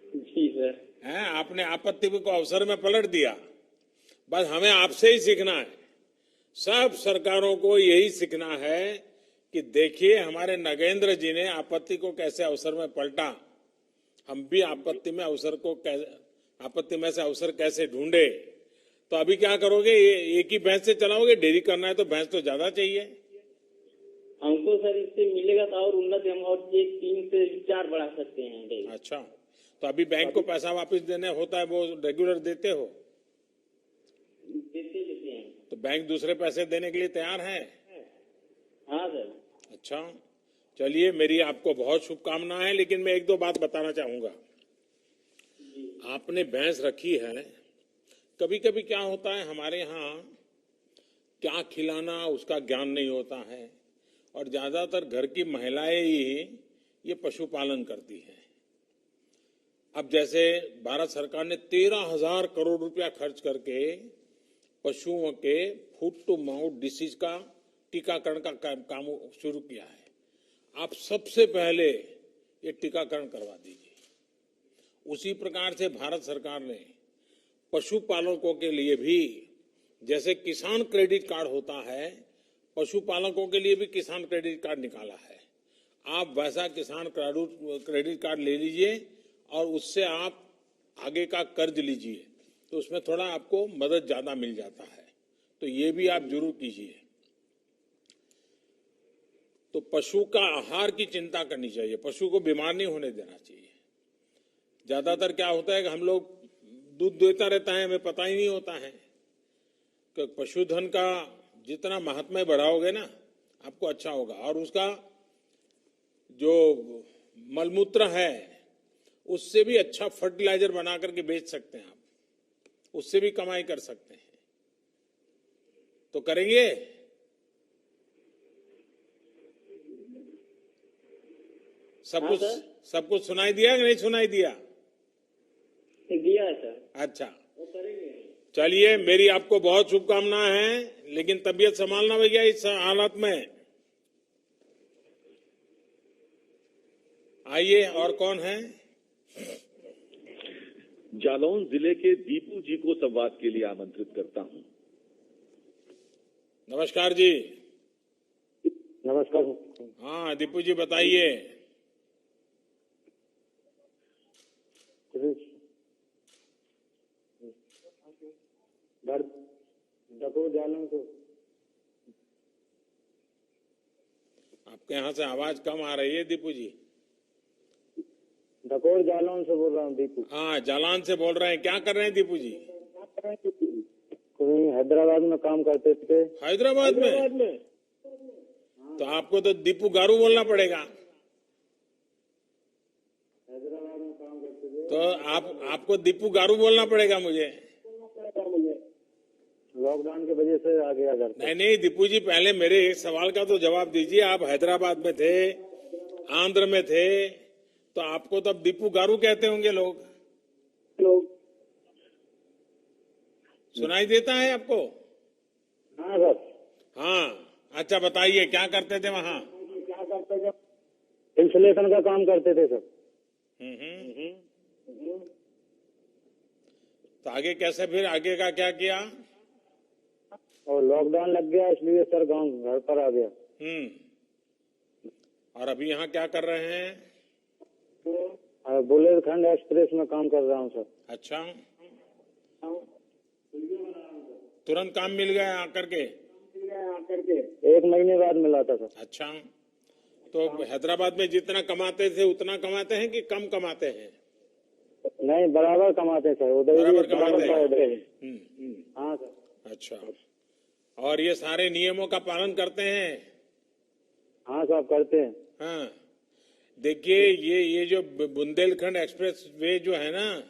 जी सर। है, आपने आपत्ति को अवसर में पलट दिया। बस हमें आपसे ही सीखना है, सब सरकारों को यही सीखना है कि देखिए हमारे नगेंद्र जी ने आपत्ति को कैसे अवसर में पलटा, हम भी आपत्ति में से अवसर कैसे ढूंढे। तो अभी क्या करोगे? एक ही भैंस से चलाओगे? डेयरी करना है तो भैंस तो ज्यादा चाहिए। हमको सर इससे मिलेगा तो और उन्नति, हम और 3 से 4 बढ़ा सकते हैं डेयरी। अच्छा, तो अभी बैंक को पैसा वापस देने होता है, वो रेगुलर देते हो? देते हैं। तो बैंक दूसरे पैसे देने के लिए तैयार है? हाँ सर। अच्छा, चलिए, मेरी आपको बहुत शुभकामनाएं, लेकिन मैं 1-2 बात बताना चाहूंगा। आपने भैंस रखी है, कभी कभी क्या होता है हमारे यहाँ क्या खिलाना उसका ज्ञान नहीं होता है, और ज्यादातर घर की महिलाएं ही ये पशुपालन करती हैं। अब जैसे भारत सरकार ने 13,000 करोड़ रुपया खर्च करके पशुओं के फुट टू माउथ डिसीज का टीकाकरण का काम शुरू किया है। आप सबसे पहले ये टीकाकरण करवा दीजिए। उसी प्रकार से भारत सरकार ने पशुपालकों के लिए भी, जैसे किसान क्रेडिट कार्ड होता है, पशुपालकों के लिए भी किसान क्रेडिट कार्ड निकाला है। आप वैसा किसान क्रेडिट कार्ड ले लीजिए और उससे आप आगे का कर्ज लीजिए, तो उसमें थोड़ा आपको मदद ज्यादा मिल जाता है। तो ये भी आप जरूर कीजिए। तो पशु का आहार की चिंता करनी चाहिए, पशु को बीमार नहीं होने देना चाहिए। ज्यादातर क्या होता है कि हम लोग दूध देता रहता है, हमें पता ही नहीं होता है कि पशुधन का जितना महात्म्य बढ़ाओगे ना, आपको अच्छा होगा। और उसका जो मलमूत्र है उससे भी अच्छा फर्टिलाइजर बना करके बेच सकते हैं आप, उससे भी कमाई कर सकते हैं। तो करेंगे? सब कुछ सुनाई दिया कि नहीं सुनाई दिया? दिया है सर। अच्छा, वो करेंगे। चलिए, मेरी आपको बहुत शुभकामनाएं हैं, लेकिन तबीयत संभालना भैया इस हालत में। आइए, और कौन है? जालौन जिले के दीपू जी को संवाद के लिए आमंत्रित करता हूं। नमस्कार जी। नमस्कार। हाँ दीपू जी, बताइए। डकोर जालौन से। आपके यहाँ से आवाज कम आ रही है दीपू जी। डकोर जालौन से बोल रहा हूँ दीपू। हाँ, जालौन से बोल रहे हैं। क्या कर रहे हैं दीपू जी? कोई हैदराबाद में काम करते थे। हैदराबाद में? तो आपको तो दीपू गारू बोलना पड़ेगा। हैदराबाद में काम करते थे। तो आपको दीपू गारू बोलना पड़ेगा मुझे। लॉकडाउन की वजह से आ गया घर पे। नहीं दीपू जी, पहले मेरे एक सवाल का तो जवाब दीजिए। आप हैदराबाद में थे, आंध्र में थे, तो आपको तो अब दीपू गारू कहते होंगे लोग। सुनाई देता है आपको? हाँ सर। हाँ, अच्छा बताइए, क्या करते थे वहाँ? क्या करते थे? इंसुलेशन का काम करते थे सर। तो आगे कैसे, फिर आगे का क्या किया? और लॉकडाउन लग गया, इसलिए सर गांव घर पर आ गया। और अभी यहाँ क्या कर रहे हैं? बुंदेलखंड एक्सप्रेस में काम कर रहा हूँ सर। अच्छा, तुरंत काम मिल गया आकर के? 1 महीने बाद मिला था सर। अच्छा, तो हैदराबाद में जितना कमाते थे उतना कमाते हैं कि कम कमाते हैं? नहीं, बराबर कमाते सर। उधर बराबर कमाते हैं। हाँ सर। अच्छा, और ये सारे नियमों का पालन करते हैं? हाँ साहब, करते हैं। हाँ, देखिए, ये जो बुंदेलखंड एक्सप्रेस वे जो है ना,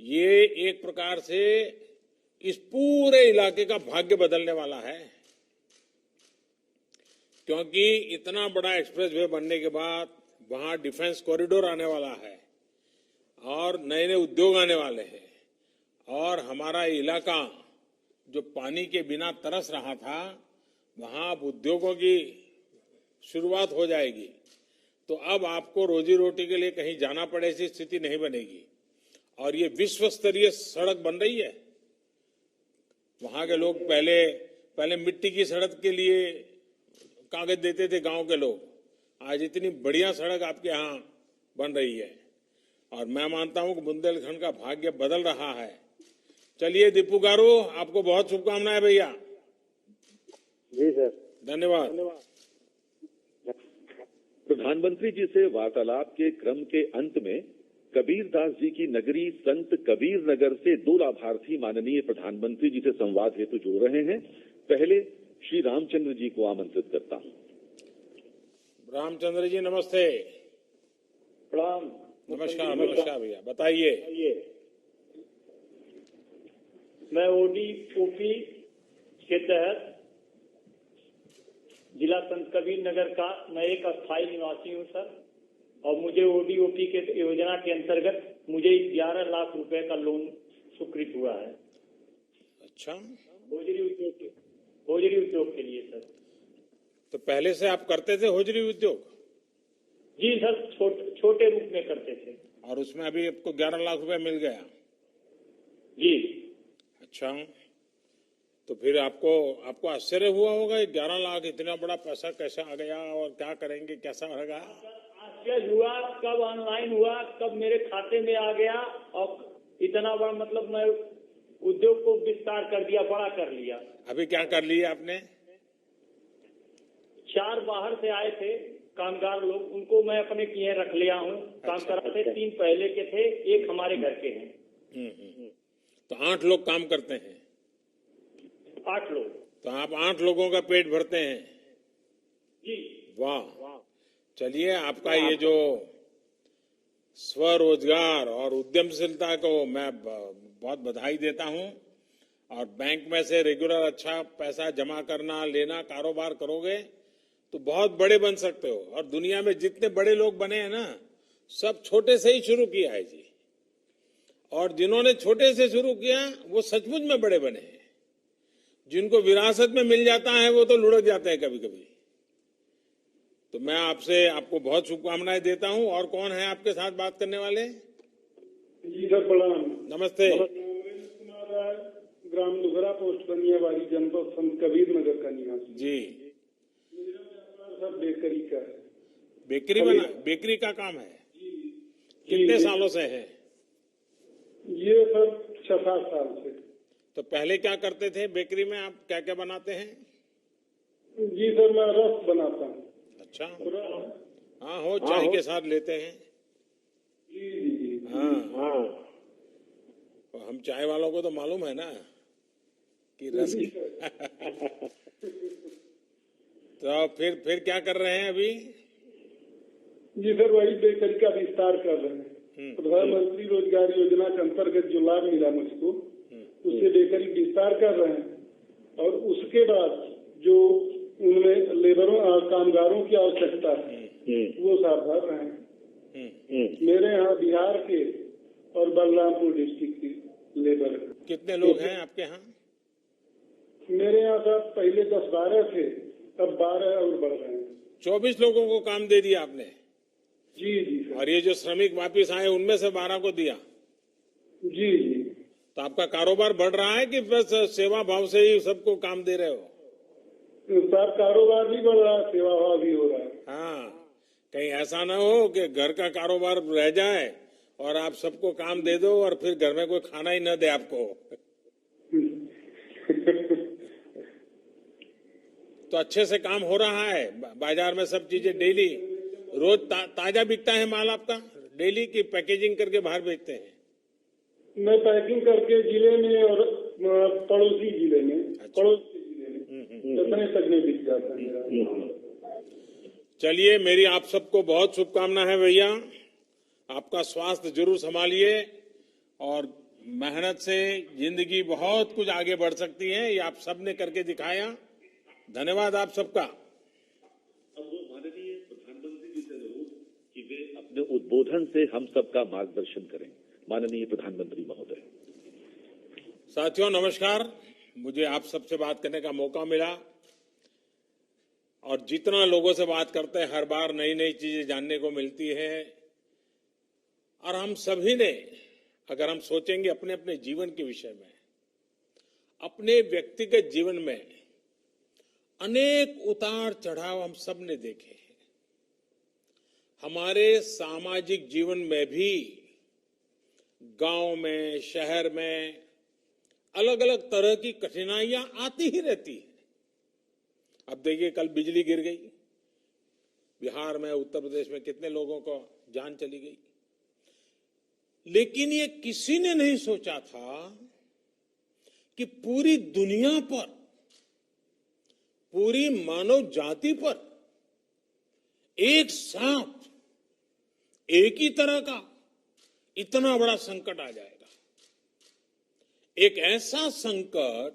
ये एक प्रकार से इस पूरे इलाके का भाग्य बदलने वाला है। क्योंकि इतना बड़ा एक्सप्रेस वे बनने के बाद वहां डिफेंस कॉरिडोर आने वाला है और नए नए उद्योग आने वाले हैं, और हमारा इलाका जो पानी के बिना तरस रहा था, वहां अब उद्योगों की शुरुआत हो जाएगी। तो अब आपको रोजी रोटी के लिए कहीं जाना पड़े ऐसी स्थिति नहीं बनेगी। और ये विश्व स्तरीय सड़क बन रही है। वहां के लोग पहले मिट्टी की सड़क के लिए कागज देते थे गांव के लोग। आज इतनी बढ़िया सड़क आपके यहाँ बन रही है, और मैं मानता हूं कि बुंदेलखंड का भाग्य बदल रहा है। चलिए दीपू गारू, आपको बहुत शुभकामनाएं भैया। जी सर, धन्यवाद। प्रधानमंत्री जी से वार्तालाप के क्रम के अंत में कबीरदास जी की नगरी संत कबीर नगर से 2 लाभार्थी माननीय प्रधानमंत्री जी से संवाद हेतु जुड़ रहे हैं। पहले श्री रामचंद्र जी को आमंत्रित करता हूं। रामचंद्र जी नमस्ते। प्रणाम। नमस्कार भैया, बताइए। मैं ओडीओपी के तहत जिला संत कबीर नगर का मैं एक अस्थायी निवासी हूं सर, और मुझे ओडीओपी के योजना के अंतर्गत मुझे 11 लाख रुपए का लोन स्वीकृत हुआ है। अच्छा, होजरी उद्योग के लिए सर। तो पहले से आप करते थे होजरी उद्योग? जी सर, छोटे रूप में करते थे। और उसमें अभी आपको 11 लाख रुपए मिल गया? जी। अच्छा, तो फिर आपको आश्चर्य हुआ होगा, 11 लाख इतना बड़ा पैसा कैसे आ गया, और क्या करेंगे, कैसा होगा? आश्चर्य हुआ, कब ऑनलाइन हुआ, कब मेरे खाते में आ गया, और इतना बड़ा मतलब मैं उद्योग को विस्तार कर दिया, बड़ा कर लिया। अभी क्या कर लिया आपने? 4 बाहर से आए थे कामगार लोग, उनको मैं अपने किए रख लिया हूँ। काम कराते 3 पहले के थे, 1 हमारे घर के हैं। तो 8 लोग काम करते हैं? 8 लोग। तो आप 8 लोगों का पेट भरते हैं? जी। वाह। चलिए, आपका ये जो स्वरोजगार और उद्यमशीलता को मैं बहुत बधाई देता हूं। और बैंक में से रेगुलर अच्छा पैसा जमा करना, लेना, कारोबार करोगे तो बहुत बड़े बन सकते हो। और दुनिया में जितने बड़े लोग बने हैं ना, सब छोटे से ही शुरू किया है जी। और जिन्होंने छोटे से शुरू किया वो सचमुच में बड़े बने हैं। जिनको विरासत में मिल जाता है वो तो लुढ़क जाते हैं कभी कभी। तो मैं आपको बहुत शुभकामनाएं देता हूं। और कौन है आपके साथ बात करने वाले? जी सर प्रणाम। नमस्ते। नरेंद्र कुमार राय, ग्राम दुघरा, पोस्ट बनियाबाड़ी, जनपद संत कबीर नगर का निवासी जी। मेरा व्यापार सर बेकरी का है। बेकरी का काम है? कितने सालों से है? ये सर 6-7 साल से। तो पहले क्या करते थे बेकरी में? आप क्या क्या बनाते हैं? जी सर मैं रस बनाता हूँ। अच्छा। हाँ हो, चाय के साथ लेते हैं। जी जी जी। हाँ। तो हम चाय वालों को तो मालूम है ना कि रस। तो फिर क्या कर रहे हैं अभी? जी सर वही बेकरी का विस्तार कर रहे हैं। प्रधानमंत्री रोजगार योजना के अंतर्गत जो लाभ मिला मुझको, उससे बेकरी विस्तार कर रहे हैं। और उसके बाद जो उनमें लेबरों कामगारों की आवश्यकता है वो साफ भर रहे हैं। मेरे यहाँ बिहार के और बलरामपुर डिस्ट्रिक्ट के लेबर। कितने लोग हैं आपके यहाँ? मेरे यहाँ सर पहले 10-12 थे, अब 12 और बढ़ रहे हैं। 24 लोगों को काम दे दिया आपने? जी जी सर। और ये जो श्रमिक वापिस आए उनमें से 12 को दिया? जी जी। तो आपका कारोबार बढ़ रहा है कि बस सेवा भाव से ही सबको काम दे रहे हो? सर कारोबार भी बढ़ रहा है, सेवा भाव भी हो रहा है। हाँ, कहीं ऐसा ना हो कि घर का कारोबार रह जाए और आप सबको काम दे दो और फिर घर में कोई खाना ही न दे आपको। तो अच्छे से काम हो रहा है बाजार में, सब चीजें डेली रोज ताजा बिकता है माल आपका डेली की पैकेजिंग करके बाहर बेचते हैं? मैं पैकिंग करके जिले में और पड़ोसी जिले में, पड़ोसी जिले में इतने तक नहीं बिक जाता है मेरा। चलिए, मेरी आप सबको बहुत शुभकामना है भैया। आपका स्वास्थ्य जरूर संभालिए और मेहनत से जिंदगी बहुत कुछ आगे बढ़ सकती है। ये आप सबने करके दिखाया। धन्यवाद आप सबका। अब वो माननीय प्रधानमंत्री जी से जरूर कि वे अपने उद्बोधन से हम सबका मार्गदर्शन करें। माननीय प्रधानमंत्री महोदय। साथियों नमस्कार। मुझे आप सबसे बात करने का मौका मिला और जितना लोगों से बात करते हैं हर बार नई नई चीजें जानने को मिलती है। और हम सभी ने, अगर हम सोचेंगे अपने अपने जीवन के विषय में, अपने व्यक्तिगत जीवन में अनेक उतार चढ़ाव हम सब ने देखे हैं। हमारे सामाजिक जीवन में भी गांव में, शहर में अलग अलग तरह की कठिनाइयां आती ही रहती है। अब देखिए, कल बिजली गिर गई बिहार में, उत्तर प्रदेश में कितने लोगों को जान चली गई। लेकिन ये किसी ने नहीं सोचा था कि पूरी दुनिया पर, पूरी मानव जाति पर एक साथ एक ही तरह का इतना बड़ा संकट आ जाएगा। एक ऐसा संकट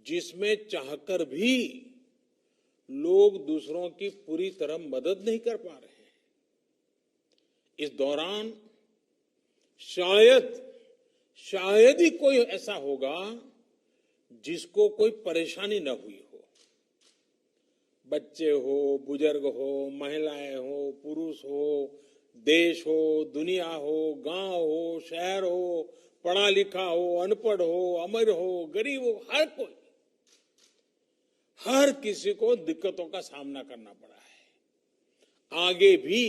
जिसमें चाहकर भी लोग दूसरों की पूरी तरह मदद नहीं कर पा रहे हैं। इस दौरान शायद ही कोई ऐसा होगा जिसको कोई परेशानी न हुई हो। बच्चे हो, बुजुर्ग हो, महिलाएं हो, पुरुष हो, देश हो, दुनिया हो, गांव हो, शहर हो, पढ़ा लिखा हो, अनपढ़ हो, अमीर हो, गरीब हो, हर किसी को दिक्कतों का सामना करना पड़ा है। आगे भी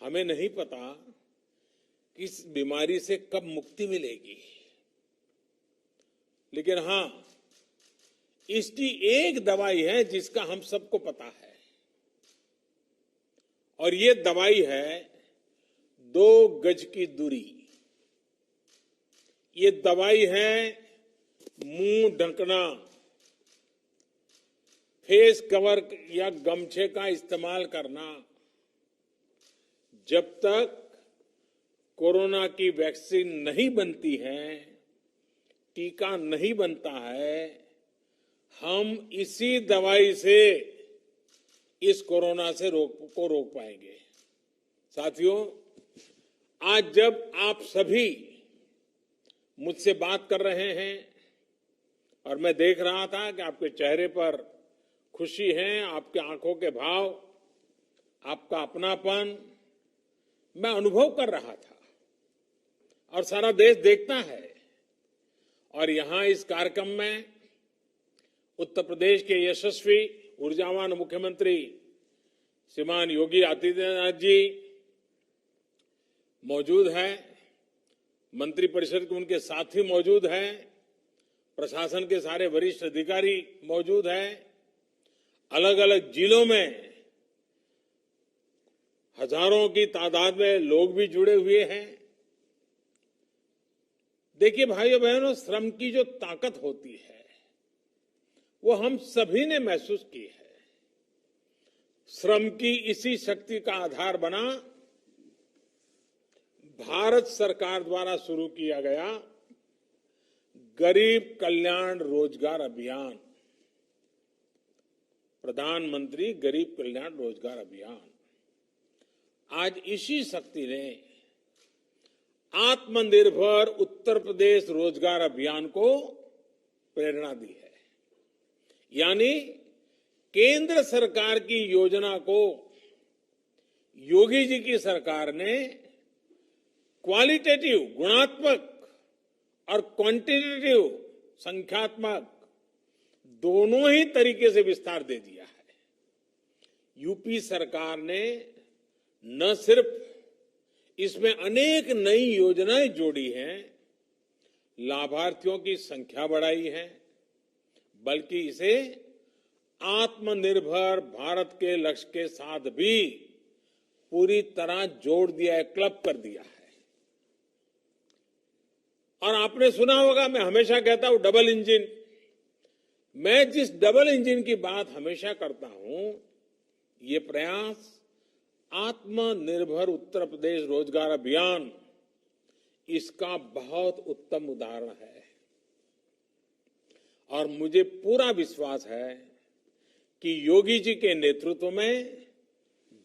हमें नहीं पता कि इस बीमारी से कब मुक्ति मिलेगी, लेकिन हां, इसकी एक दवाई है जिसका हम सबको पता है, और ये दवाई है 2 गज की दूरी। ये दवाई है मुंह ढकना, फेस कवर या गमछे का इस्तेमाल करना। जब तक कोरोना की वैक्सीन नहीं बनती है, टीका नहीं बनता है, हम इसी दवाई से इस कोरोना से रोक पाएंगे। साथियों, आज जब आप सभी मुझसे बात कर रहे हैं और मैं देख रहा था कि आपके चेहरे पर खुशी है, आपके आंखों के भाव, आपका अपनापन मैं अनुभव कर रहा था और सारा देश देखता है। और यहां इस कार्यक्रम में उत्तर प्रदेश के यशस्वी ऊर्जावान मुख्यमंत्री श्रीमान योगी आदित्यनाथ जी मौजूद हैं, मंत्रिपरिषद के उनके साथी मौजूद हैं, प्रशासन के सारे वरिष्ठ अधिकारी मौजूद हैं, अलग अलग जिलों में हजारों की तादाद में लोग भी जुड़े हुए हैं। देखिए भाइयों बहनों, श्रम की जो ताकत होती है वो हम सभी ने महसूस की है। श्रम की इसी शक्ति का आधार बना भारत सरकार द्वारा शुरू किया गया गरीब कल्याण रोजगार अभियान, प्रधानमंत्री गरीब कल्याण रोजगार अभियान। आज इसी शक्ति ने आत्मनिर्भर उत्तर प्रदेश रोजगार अभियान को प्रेरणा दी है। यानी केंद्र सरकार की योजना को योगी जी की सरकार ने क्वालिटेटिव गुणात्मक और क्वांटिटेटिव संख्यात्मक दोनों ही तरीके से विस्तार दे दिया है। यूपी सरकार ने न सिर्फ इसमें अनेक नई योजनाएं जोड़ी हैं, लाभार्थियों की संख्या बढ़ाई है, बल्कि इसे आत्मनिर्भर भारत के लक्ष्य के साथ भी पूरी तरह जोड़ दिया है, क्लब कर दिया है। और आपने सुना होगा, मैं हमेशा कहता हूं डबल इंजन। मैं जिस डबल इंजन की बात हमेशा करता हूं, ये प्रयास आत्मनिर्भर उत्तर प्रदेश रोजगार अभियान इसका बहुत उत्तम उदाहरण है। और मुझे पूरा विश्वास है कि योगी जी के नेतृत्व में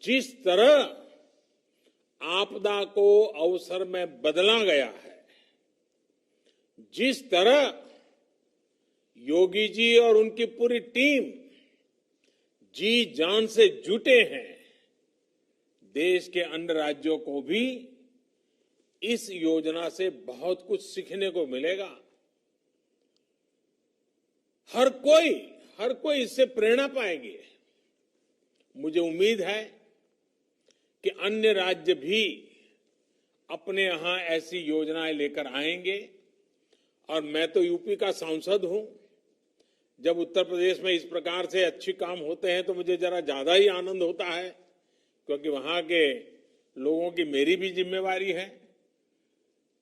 जिस तरह आपदा को अवसर में बदला गया है, जिस तरह योगी जी और उनकी पूरी टीम जी जान से जुटे हैं, देश के अन्य राज्यों को भी इस योजना से बहुत कुछ सीखने को मिलेगा। हर कोई इससे प्रेरणा पाएंगे। मुझे उम्मीद है कि अन्य राज्य भी अपने यहां ऐसी योजनाएं लेकर आएंगे। और मैं तो यूपी का सांसद हूं। जब उत्तर प्रदेश में इस प्रकार से अच्छे काम होते हैं तो मुझे जरा ज्यादा ही आनंद होता है, क्योंकि वहां के लोगों की मेरी भी जिम्मेवारी है।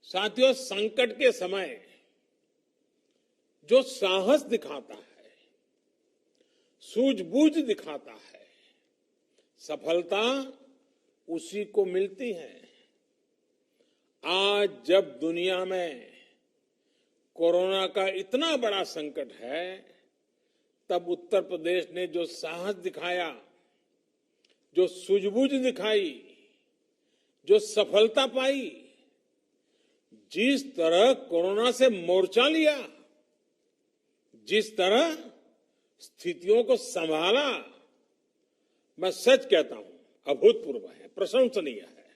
साथियों, संकट के समय जो साहस दिखाता है, सूझबूझ दिखाता है, सफलता उसी को मिलती है। आज जब दुनिया में कोरोना का इतना बड़ा संकट है, तब उत्तर प्रदेश ने जो साहस दिखाया, जो सूझबूझ दिखाई, जो सफलता पाई, जिस तरह कोरोना से मोर्चा लिया, जिस तरह स्थितियों को संभाला, मैं सच कहता हूं अभूतपूर्व है, प्रशंसनीय है।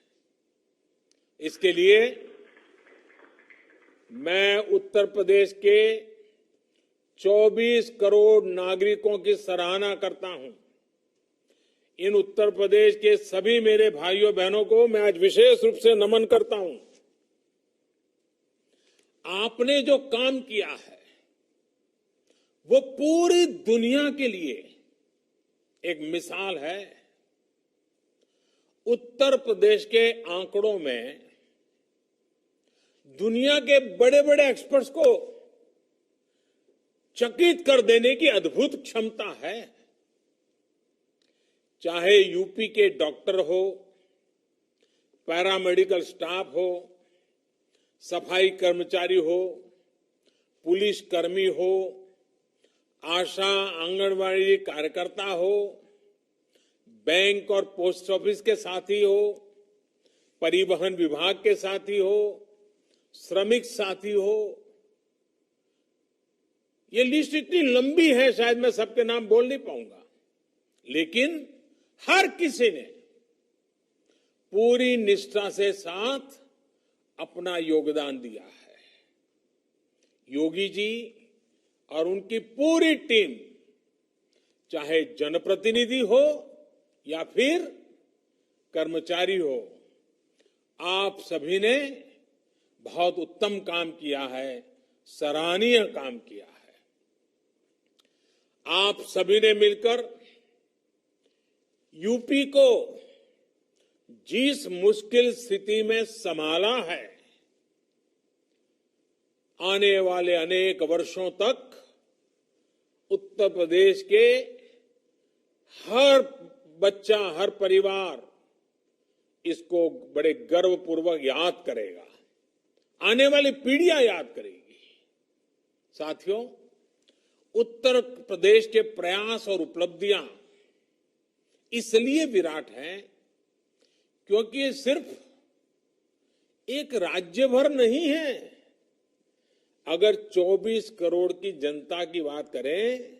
इसके लिए मैं उत्तर प्रदेश के 24 करोड़ नागरिकों की सराहना करता हूं। इन उत्तर प्रदेश के सभी मेरे भाइयों बहनों को मैं आज विशेष रूप से नमन करता हूं। आपने जो काम किया है वो पूरी दुनिया के लिए एक मिसाल है। उत्तर प्रदेश के आंकड़ों में दुनिया के बड़े बड़े एक्सपर्ट्स को चकित कर देने की अद्भुत क्षमता है। चाहे यूपी के डॉक्टर हो, पैरामेडिकल स्टाफ हो, सफाई कर्मचारी हो, पुलिस कर्मी हो, आशा आंगनवाड़ी कार्यकर्ता हो, बैंक और पोस्ट ऑफिस के साथी हो, परिवहन विभाग के साथी हो, श्रमिक साथी हो, ये लिस्ट इतनी लंबी है, शायद मैं सबके नाम बोल नहीं पाऊंगा, लेकिन हर किसी ने पूरी निष्ठा से साथ अपना योगदान दिया है। योगी जी और उनकी पूरी टीम, चाहे जनप्रतिनिधि हो या फिर कर्मचारी हो, आप सभी ने बहुत उत्तम काम किया है, सराहनीय काम किया है। आप सभी ने मिलकर यूपी को जिस मुश्किल स्थिति में संभाला है, आने वाले अनेक वर्षों तक उत्तर प्रदेश के हर बच्चा, हर परिवार इसको बड़े गर्वपूर्वक याद करेगा, आने वाली पीढ़ियां याद करेगी। साथियों, उत्तर प्रदेश के प्रयास और उपलब्धियां इसलिए विराट हैं क्योंकि ये सिर्फ एक राज्य भर नहीं है। अगर 24 करोड़ की जनता की बात करें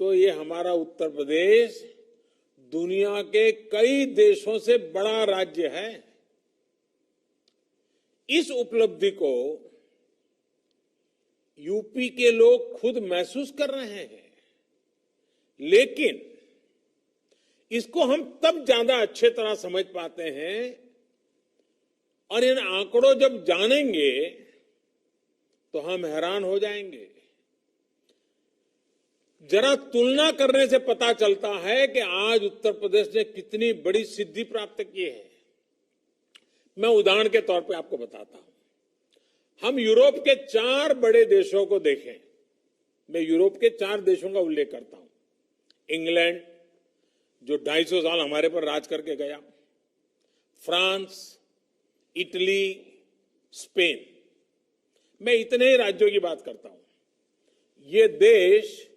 तो ये हमारा उत्तर प्रदेश दुनिया के कई देशों से बड़ा राज्य है। इस उपलब्धि को यूपी के लोग खुद महसूस कर रहे हैं, लेकिन इसको हम तब ज्यादा अच्छे तरह समझ पाते हैं और इन आंकड़ों जब जानेंगे तो हम हैरान हो जाएंगे। जरा तुलना करने से पता चलता है कि आज उत्तर प्रदेश ने कितनी बड़ी सिद्धि प्राप्त की है। मैं उदाहरण के तौर पे आपको बताता हूं। हम यूरोप के 4 बड़े देशों को देखें। मैं यूरोप के 4 देशों का उल्लेख करता हूं। इंग्लैंड, जो 250 साल हमारे पर राज करके गया, फ्रांस, इटली, स्पेन। मैं इतने ही राज्यों की बात करता हूं। ये देश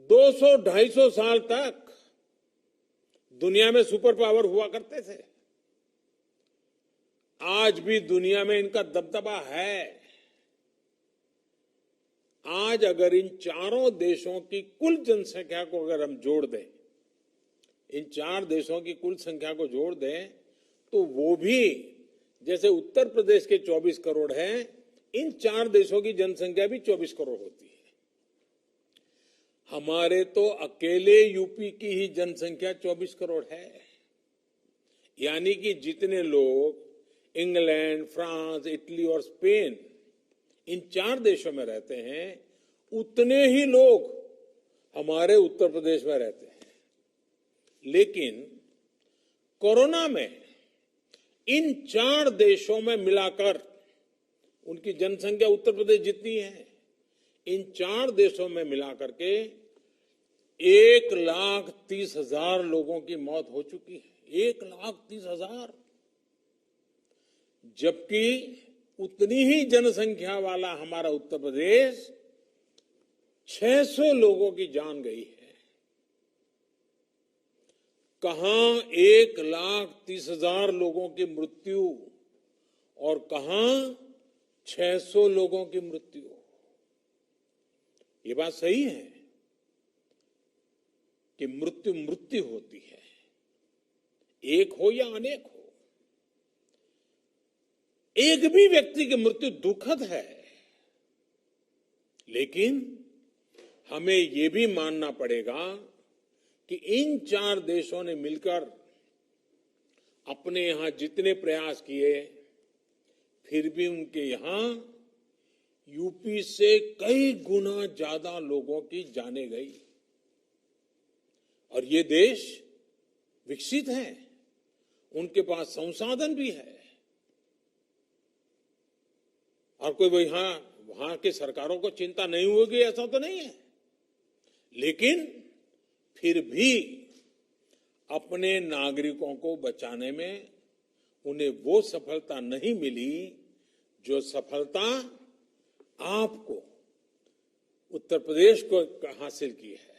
200-250 साल तक दुनिया में सुपर पावर हुआ करते थे। आज भी दुनिया में इनका दबदबा है। आज अगर इन चारों देशों की कुल जनसंख्या को अगर हम जोड़ दें, इन 4 देशों की कुल संख्या को जोड़ दें, तो वो भी जैसे उत्तर प्रदेश के 24 करोड़ हैं, इन 4 देशों की जनसंख्या भी 24 करोड़ होती है। हमारे तो अकेले यूपी की ही जनसंख्या 24 करोड़ है। यानी कि जितने लोग इंग्लैंड, फ्रांस, इटली और स्पेन, इन 4 देशों में रहते हैं, उतने ही लोग हमारे उत्तर प्रदेश में रहते हैं। लेकिन कोरोना में इन 4 देशों में मिलाकर उनकी जनसंख्या उत्तर प्रदेश जितनी है, इन 4 देशों में मिलाकर के 1,30,000 लोगों की मौत हो चुकी है। 1,30,000। जबकि उतनी ही जनसंख्या वाला हमारा उत्तर प्रदेश 600 लोगों की जान गई है। कहां 1,30,000 लोगों की मृत्यु और कहां 600 लोगों की मृत्यु। ये बात सही है कि मृत्यु मृत्यु होती है, एक हो या अनेक हो। एक भी व्यक्ति की मृत्यु दुखद है, लेकिन हमें यह भी मानना पड़ेगा कि इन 4 देशों ने मिलकर अपने यहां जितने प्रयास किए, फिर भी उनके यहां यूपी से कई गुना ज्यादा लोगों की जाने गई। और ये देश विकसित है, उनके पास संसाधन भी है, और कोई वहां की सरकारों को चिंता नहीं होगी ऐसा तो नहीं है। लेकिन फिर भी अपने नागरिकों को बचाने में उन्हें वो सफलता नहीं मिली जो सफलता आपको उत्तर प्रदेश को हासिल की है।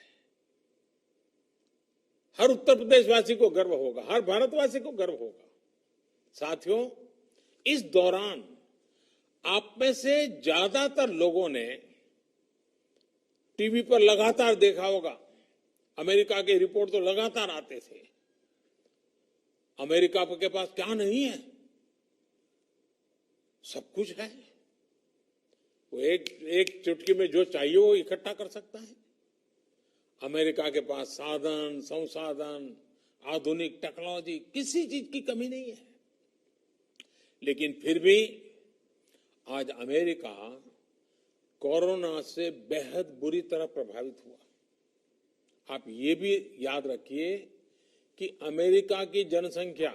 हर उत्तर प्रदेशवासी को गर्व होगा, हर भारतवासी को गर्व होगा। साथियों, इस दौरान आप में से ज्यादातर लोगों ने टीवी पर लगातार देखा होगा, अमेरिका के रिपोर्ट तो लगातार आते थे। अमेरिका के पास क्या नहीं है? सब कुछ है। वो एक चुटकी में जो चाहिए वो इकट्ठा कर सकता है। अमेरिका के पास साधन, संसाधन, आधुनिक टेक्नोलॉजी, किसी चीज की कमी नहीं है। लेकिन फिर भी आज अमेरिका कोरोना से बेहद बुरी तरह प्रभावित हुआ। आप ये भी याद रखिए कि अमेरिका की जनसंख्या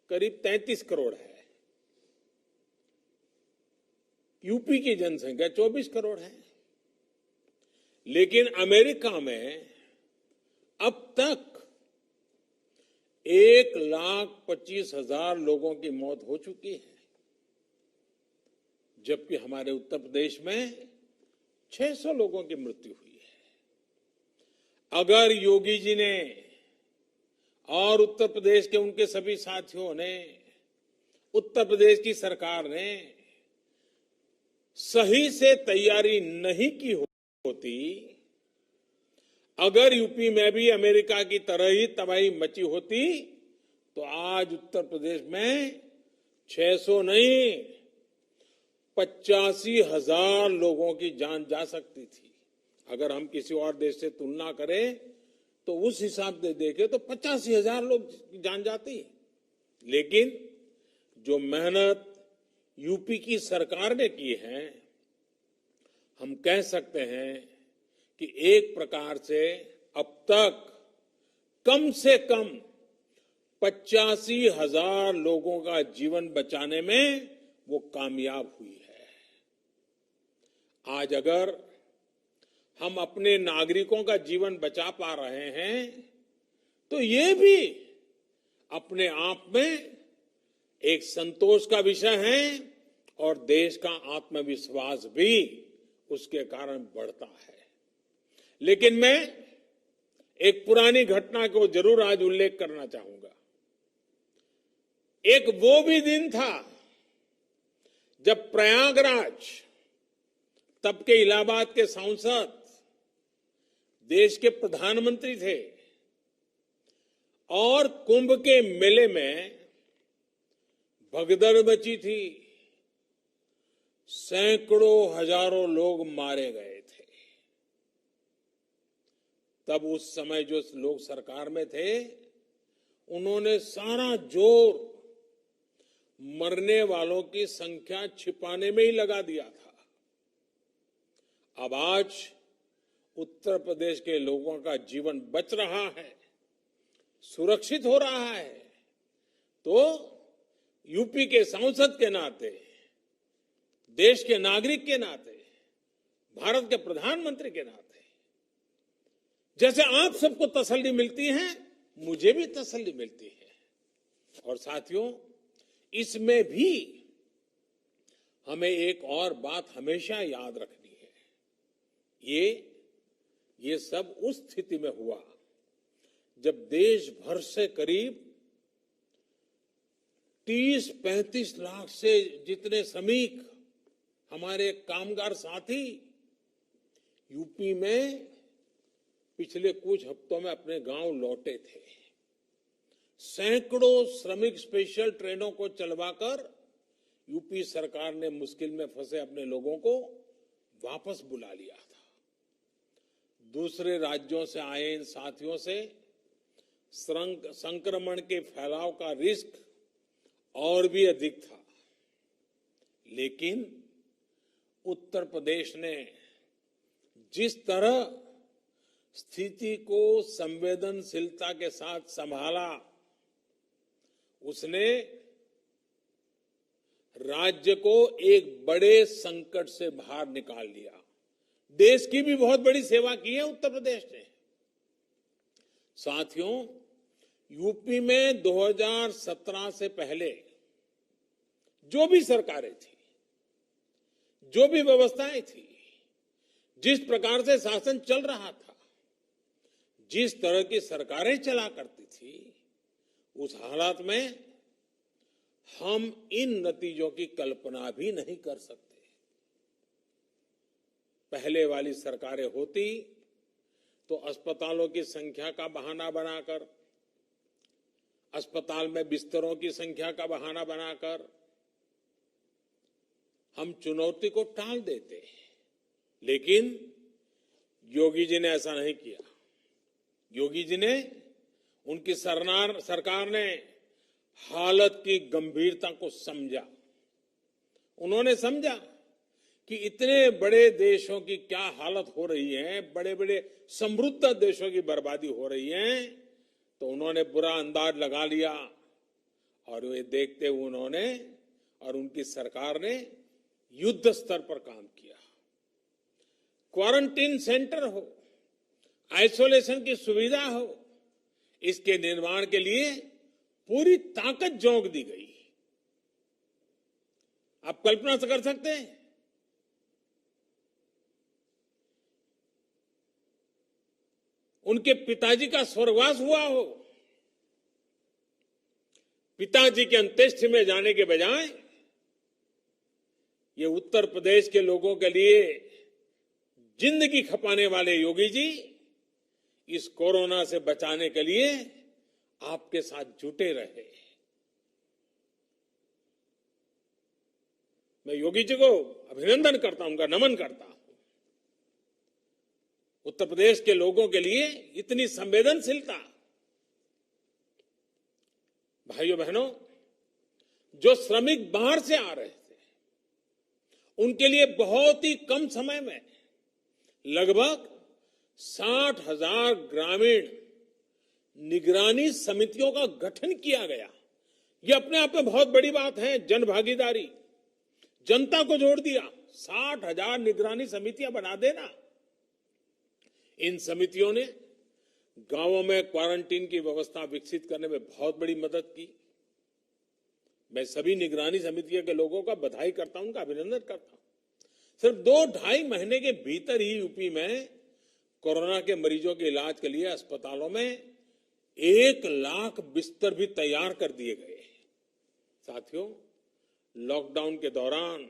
करीब 33 करोड़ है, यूपी की जनसंख्या 24 करोड़ है। लेकिन अमेरिका में अब तक 1,25,000 लोगों की मौत हो चुकी है, जबकि हमारे उत्तर प्रदेश में 600 लोगों की मृत्यु हुई है। अगर योगी जी ने और उत्तर प्रदेश के उनके सभी साथियों ने, उत्तर प्रदेश की सरकार ने सही से तैयारी नहीं की होती, अगर यूपी में भी अमेरिका की तरह ही तबाही मची होती, तो आज उत्तर प्रदेश में 600 नहीं 85,000 लोगों की जान जा सकती थी। अगर हम किसी और देश से तुलना करें तो उस हिसाब से देखें तो 85,000 लोग की जान जाती। लेकिन जो मेहनत यूपी की सरकार ने की है, हम कह सकते हैं कि एक प्रकार से अब तक कम से कम 85,000 लोगों का जीवन बचाने में वो कामयाब हुई है। आज अगर हम अपने नागरिकों का जीवन बचा पा रहे हैं तो ये भी अपने आप में एक संतोष का विषय है और देश का आत्मविश्वास भी उसके कारण बढ़ता है। लेकिन मैं एक पुरानी घटना को जरूर आज उल्लेख करना चाहूंगा। एक वो भी दिन था जब प्रयागराज, तब के इलाहाबाद के सांसद, देश के प्रधानमंत्री थे और कुंभ के मेले में भगदड़ मची थी, सैकड़ों हजारों लोग मारे गए थे। तब उस समय जो लोग सरकार में थे, उन्होंने सारा जोर मरने वालों की संख्या छिपाने में ही लगा दिया था। अब आज उत्तर प्रदेश के लोगों का जीवन बच रहा है, सुरक्षित हो रहा है, तो यूपी के सांसद के नाते, देश के नागरिक के नाते, भारत के प्रधानमंत्री के नाते, जैसे आप सबको तसल्ली मिलती है, मुझे भी तसल्ली मिलती है। और साथियों, इसमें भी हमें एक और बात हमेशा याद रखनी है। ये सब उस स्थिति में हुआ जब देश भर से करीब 30-35 लाख से जितने श्रमिक, हमारे कामगार साथी यूपी में पिछले कुछ हफ्तों में अपने गांव लौटे थे। सैकड़ों श्रमिक स्पेशल ट्रेनों को चलवाकर यूपी सरकार ने मुश्किल में फंसे अपने लोगों को वापस बुला लिया था। दूसरे राज्यों से आए इन साथियों से संक्रमण के फैलाव का रिस्क और भी अधिक था, लेकिन उत्तर प्रदेश ने जिस तरह स्थिति को संवेदनशीलता के साथ संभाला, उसने राज्य को एक बड़े संकट से बाहर निकाल लिया। देश की भी बहुत बड़ी सेवा की है उत्तर प्रदेश ने। साथियों, यूपी में 2017 से पहले जो भी सरकारें थी, जो भी व्यवस्थाएं थी, जिस प्रकार से शासन चल रहा था, जिस तरह की सरकारें चला करती थी, उस हालात में हम इन नतीजों की कल्पना भी नहीं कर सकते। पहले वाली सरकारें होती तो अस्पतालों की संख्या का बहाना बनाकर, अस्पताल में बिस्तरों की संख्या का बहाना बनाकर हम चुनौती को टाल देते, लेकिन योगी जी ने ऐसा नहीं किया। योगी जी ने, उनकी सरकार ने हालत की गंभीरता को समझा। उन्होंने समझा कि इतने बड़े देशों की क्या हालत हो रही है, बड़े बड़े समृद्ध देशों की बर्बादी हो रही है, तो उन्होंने बुरा अंदाज लगा लिया और वे देखते हुए उन्होंने और उनकी सरकार ने युद्ध स्तर पर काम किया। क्वारंटीन सेंटर हो, आइसोलेशन की सुविधा हो, इसके निर्माण के लिए पूरी ताकत झोंक दी गई। आप कल्पना से कर सकते हैं, उनके पिताजी का स्वर्गवास हुआ हो, पिताजी के अंत्येष्टि में जाने के बजाय ये उत्तर प्रदेश के लोगों के लिए जिंदगी खपाने वाले योगी जी इस कोरोना से बचाने के लिए आपके साथ जुटे रहे। मैं योगी जी को अभिनंदन करता हूं, उनका नमन करता हूं। उत्तर प्रदेश के लोगों के लिए इतनी संवेदनशीलता। भाइयों बहनों, जो श्रमिक बाहर से आ रहे थे, उनके लिए बहुत ही कम समय में लगभग 60,000 ग्रामीण निगरानी समितियों का गठन किया गया। यह अपने आप में बहुत बड़ी बात है। जन भागीदारी, जनता को जोड़ दिया। 60,000 निगरानी समितियां बना देना। इन समितियों ने गांवों में क्वारंटीन की व्यवस्था विकसित करने में बहुत बड़ी मदद की। मैं सभी निगरानी समितियों के लोगों का बधाई करता हूं, उनका अभिनंदन करता हूं। सिर्फ 2-2.5 महीने के भीतर ही यूपी में कोरोना के मरीजों के इलाज के लिए अस्पतालों में 1 लाख बिस्तर भी तैयार कर दिए गए। साथियों, लॉकडाउन के दौरान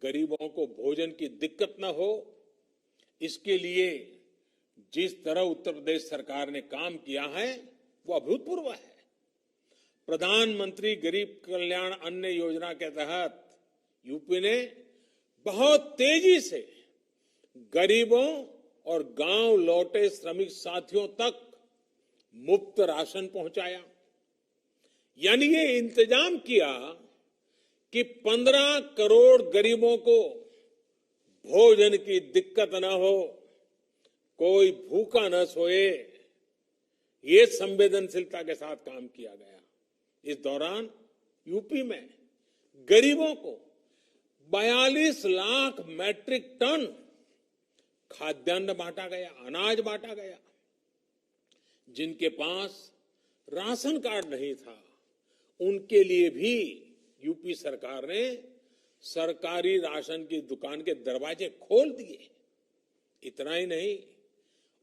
गरीबों को भोजन की दिक्कत न हो, इसके लिए जिस तरह उत्तर प्रदेश सरकार ने काम किया है वो अभूतपूर्व है। प्रधानमंत्री गरीब कल्याण अन्न योजना के तहत यूपी ने बहुत तेजी से गरीबों और गांव लौटे श्रमिक साथियों तक मुफ्त राशन पहुंचाया। यानी ये इंतजाम किया कि 15 करोड़ गरीबों को भोजन की दिक्कत न हो, कोई भूखा न सोए। ये संवेदनशीलता के साथ काम किया गया। इस दौरान यूपी में गरीबों को 42 लाख मैट्रिक टन खाद्यान्न बांटा गया, अनाज बांटा गया। जिनके पास राशन कार्ड नहीं था, उनके लिए भी यूपी सरकार ने सरकारी राशन की दुकान के दरवाजे खोल दिए। इतना ही नहीं,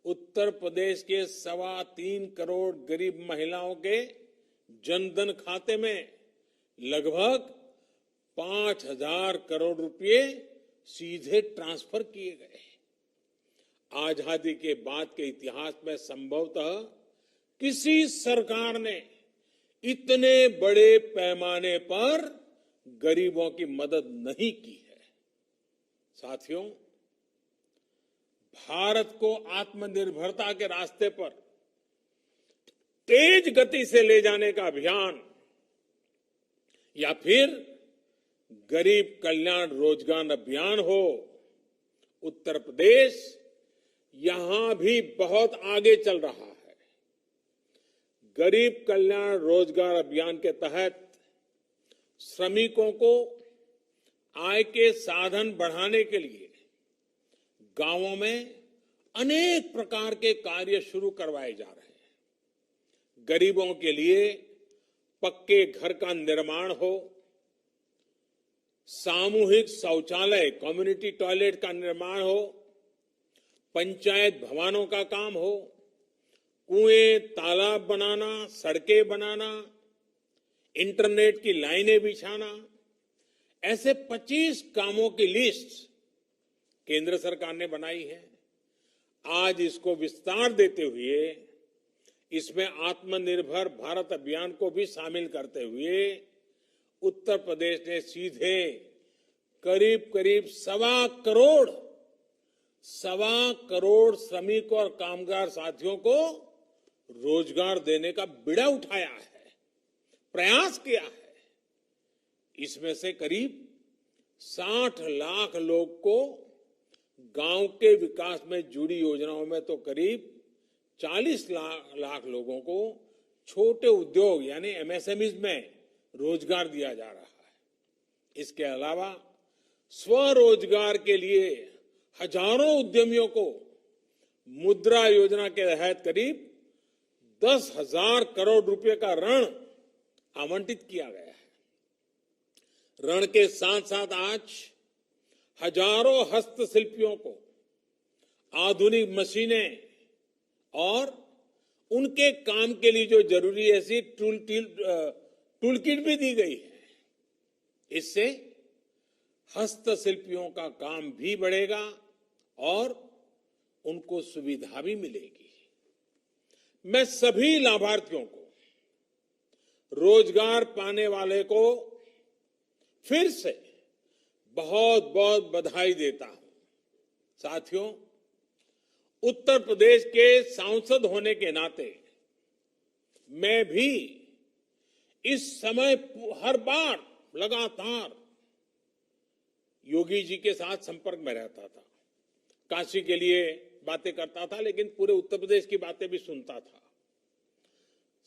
उत्तर प्रदेश के 3.25 करोड़ गरीब महिलाओं के जनधन खाते में लगभग 5,000 करोड़ रुपए सीधे ट्रांसफर किए गए। आजादी के बाद के इतिहास में संभवतः किसी सरकार ने इतने बड़े पैमाने पर गरीबों की मदद नहीं की है। साथियों, भारत को आत्मनिर्भरता के रास्ते पर तेज गति से ले जाने का अभियान या फिर गरीब कल्याण रोजगार अभियान हो, उत्तर प्रदेश यहां भी बहुत आगे चल रहा है। गरीब कल्याण रोजगार अभियान के तहत श्रमिकों को आय के साधन बढ़ाने के लिए गांवों में अनेक प्रकार के कार्य शुरू करवाए जा रहे हैं। गरीबों के लिए पक्के घर का निर्माण हो, सामूहिक शौचालय कम्युनिटी टॉयलेट का निर्माण हो, पंचायत भवनों का काम हो, कुएं, तालाब बनाना, सड़कें बनाना, इंटरनेट की लाइनें बिछाना, ऐसे 25 कामों की लिस्ट केंद्र सरकार ने बनाई है। आज इसको विस्तार देते हुए इसमें आत्मनिर्भर भारत अभियान को भी शामिल करते हुए उत्तर प्रदेश ने सीधे करीब करीब 1.25 करोड़ श्रमिक और कामगार साथियों को रोजगार देने का बीड़ा उठाया है, प्रयास किया है। इसमें से करीब 60 लाख लोग को गांव के विकास में जुड़ी योजनाओं में तो करीब 40 लाख लोगों को छोटे उद्योग यानी एमएसएमई में रोजगार दिया जा रहा है। इसके अलावा स्वरोजगार के लिए हजारों उद्यमियों को मुद्रा योजना के तहत करीब 10,000 करोड़ रुपए का ऋण आवंटित किया गया है। ऋण के साथ साथ आज हजारों हस्तशिल्पियों को आधुनिक मशीनें और उनके काम के लिए जो जरूरी ऐसी टूल किट भी दी गई है। इससे हस्तशिल्पियों का काम भी बढ़ेगा और उनको सुविधा भी मिलेगी। मैं सभी लाभार्थियों को, रोजगार पाने वाले को फिर से बहुत बहुत बधाई देता हूं। साथियों, उत्तर प्रदेश के सांसद होने के नाते मैं भी इस समय हर बार लगातार योगी जी के साथ संपर्क में रहता था। काशी के लिए बातें करता था, लेकिन पूरे उत्तर प्रदेश की बातें भी सुनता था।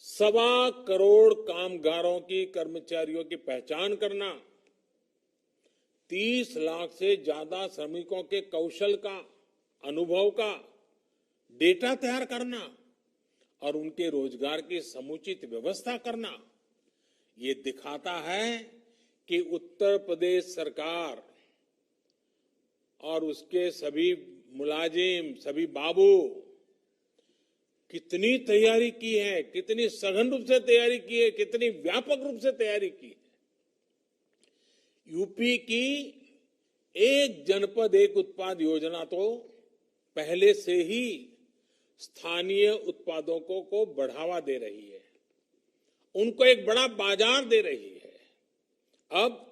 1.25 करोड़ कामगारों की, कर्मचारियों की पहचान करना, 30 लाख से ज्यादा श्रमिकों के कौशल का, अनुभव का डेटा तैयार करना और उनके रोजगार की समुचित व्यवस्था करना, ये दिखाता है कि उत्तर प्रदेश सरकार और उसके सभी मुलाजिम, सभी बाबू कितनी तैयारी की है, कितनी सघन रूप से तैयारी की है, कितनी व्यापक रूप से तैयारी की है। यूपी की एक जनपद एक उत्पाद योजना तो पहले से ही स्थानीय उत्पादों को बढ़ावा दे रही है, उनको एक बड़ा बाजार दे रही है। अब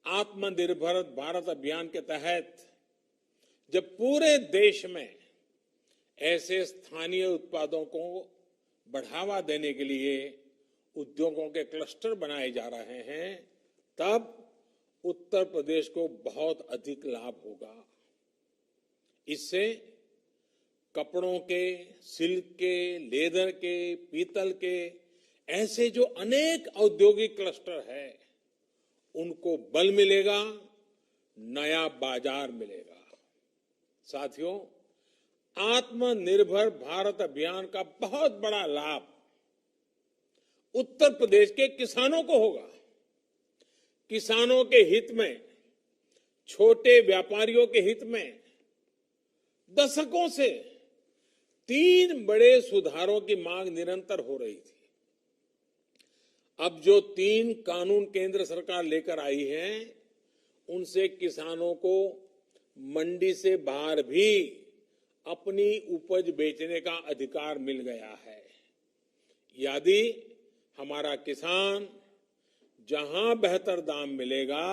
आत्मनिर्भर भारत अभियान के तहत जब पूरे देश में ऐसे स्थानीय उत्पादों को बढ़ावा देने के लिए उद्योगों के क्लस्टर बनाए जा रहे हैं, तब उत्तर प्रदेश को बहुत अधिक लाभ होगा। इससे कपड़ों के, सिल्क के, लेदर के, पीतल के ऐसे जो अनेक औद्योगिक क्लस्टर है, उनको बल मिलेगा, नया बाजार मिलेगा। साथियों, आत्मनिर्भर भारत अभियान का बहुत बड़ा लाभ उत्तर प्रदेश के किसानों को होगा। किसानों के हित में, छोटे व्यापारियों के हित में दशकों से 3 बड़े सुधारों की मांग निरंतर हो रही थी। अब जो 3 कानून केंद्र सरकार लेकर आई है, उनसे किसानों को मंडी से बाहर भी अपनी उपज बेचने का अधिकार मिल गया है। यदि हमारा किसान जहां बेहतर दाम मिलेगा,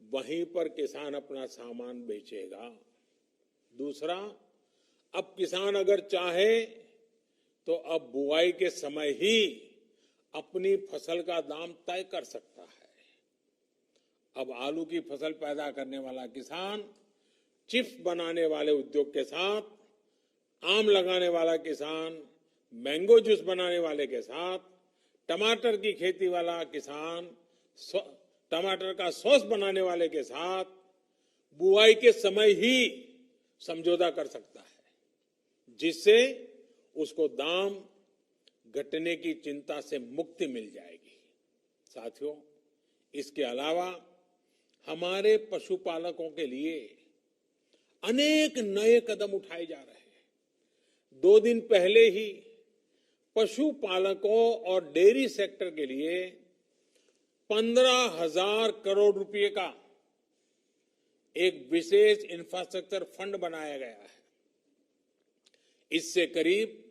वहीं पर किसान अपना सामान बेचेगा। दूसरा, अब किसान अगर चाहे तो अब बुआई के समय ही अपनी फसल का दाम तय कर सकता है। अब आलू की फसल पैदा करने वाला किसान चिप्स बनाने वाले उद्योग के साथ, आम लगाने वाला किसान मैंगो जूस बनाने वाले के साथ, टमाटर की खेती वाला किसान टमाटर का सॉस बनाने वाले के साथ बुआई के समय ही समझौता कर सकता है, जिससे उसको दाम घटने की चिंता से मुक्ति मिल जाएगी। साथियों, इसके अलावा हमारे पशुपालकों के लिए अनेक नए कदम उठाए जा रहे हैं। 2 दिन पहले ही पशुपालकों और डेयरी सेक्टर के लिए 15,000 करोड़ रुपए का एक विशेष इंफ्रास्ट्रक्चर फंड बनाया गया है। इससे करीब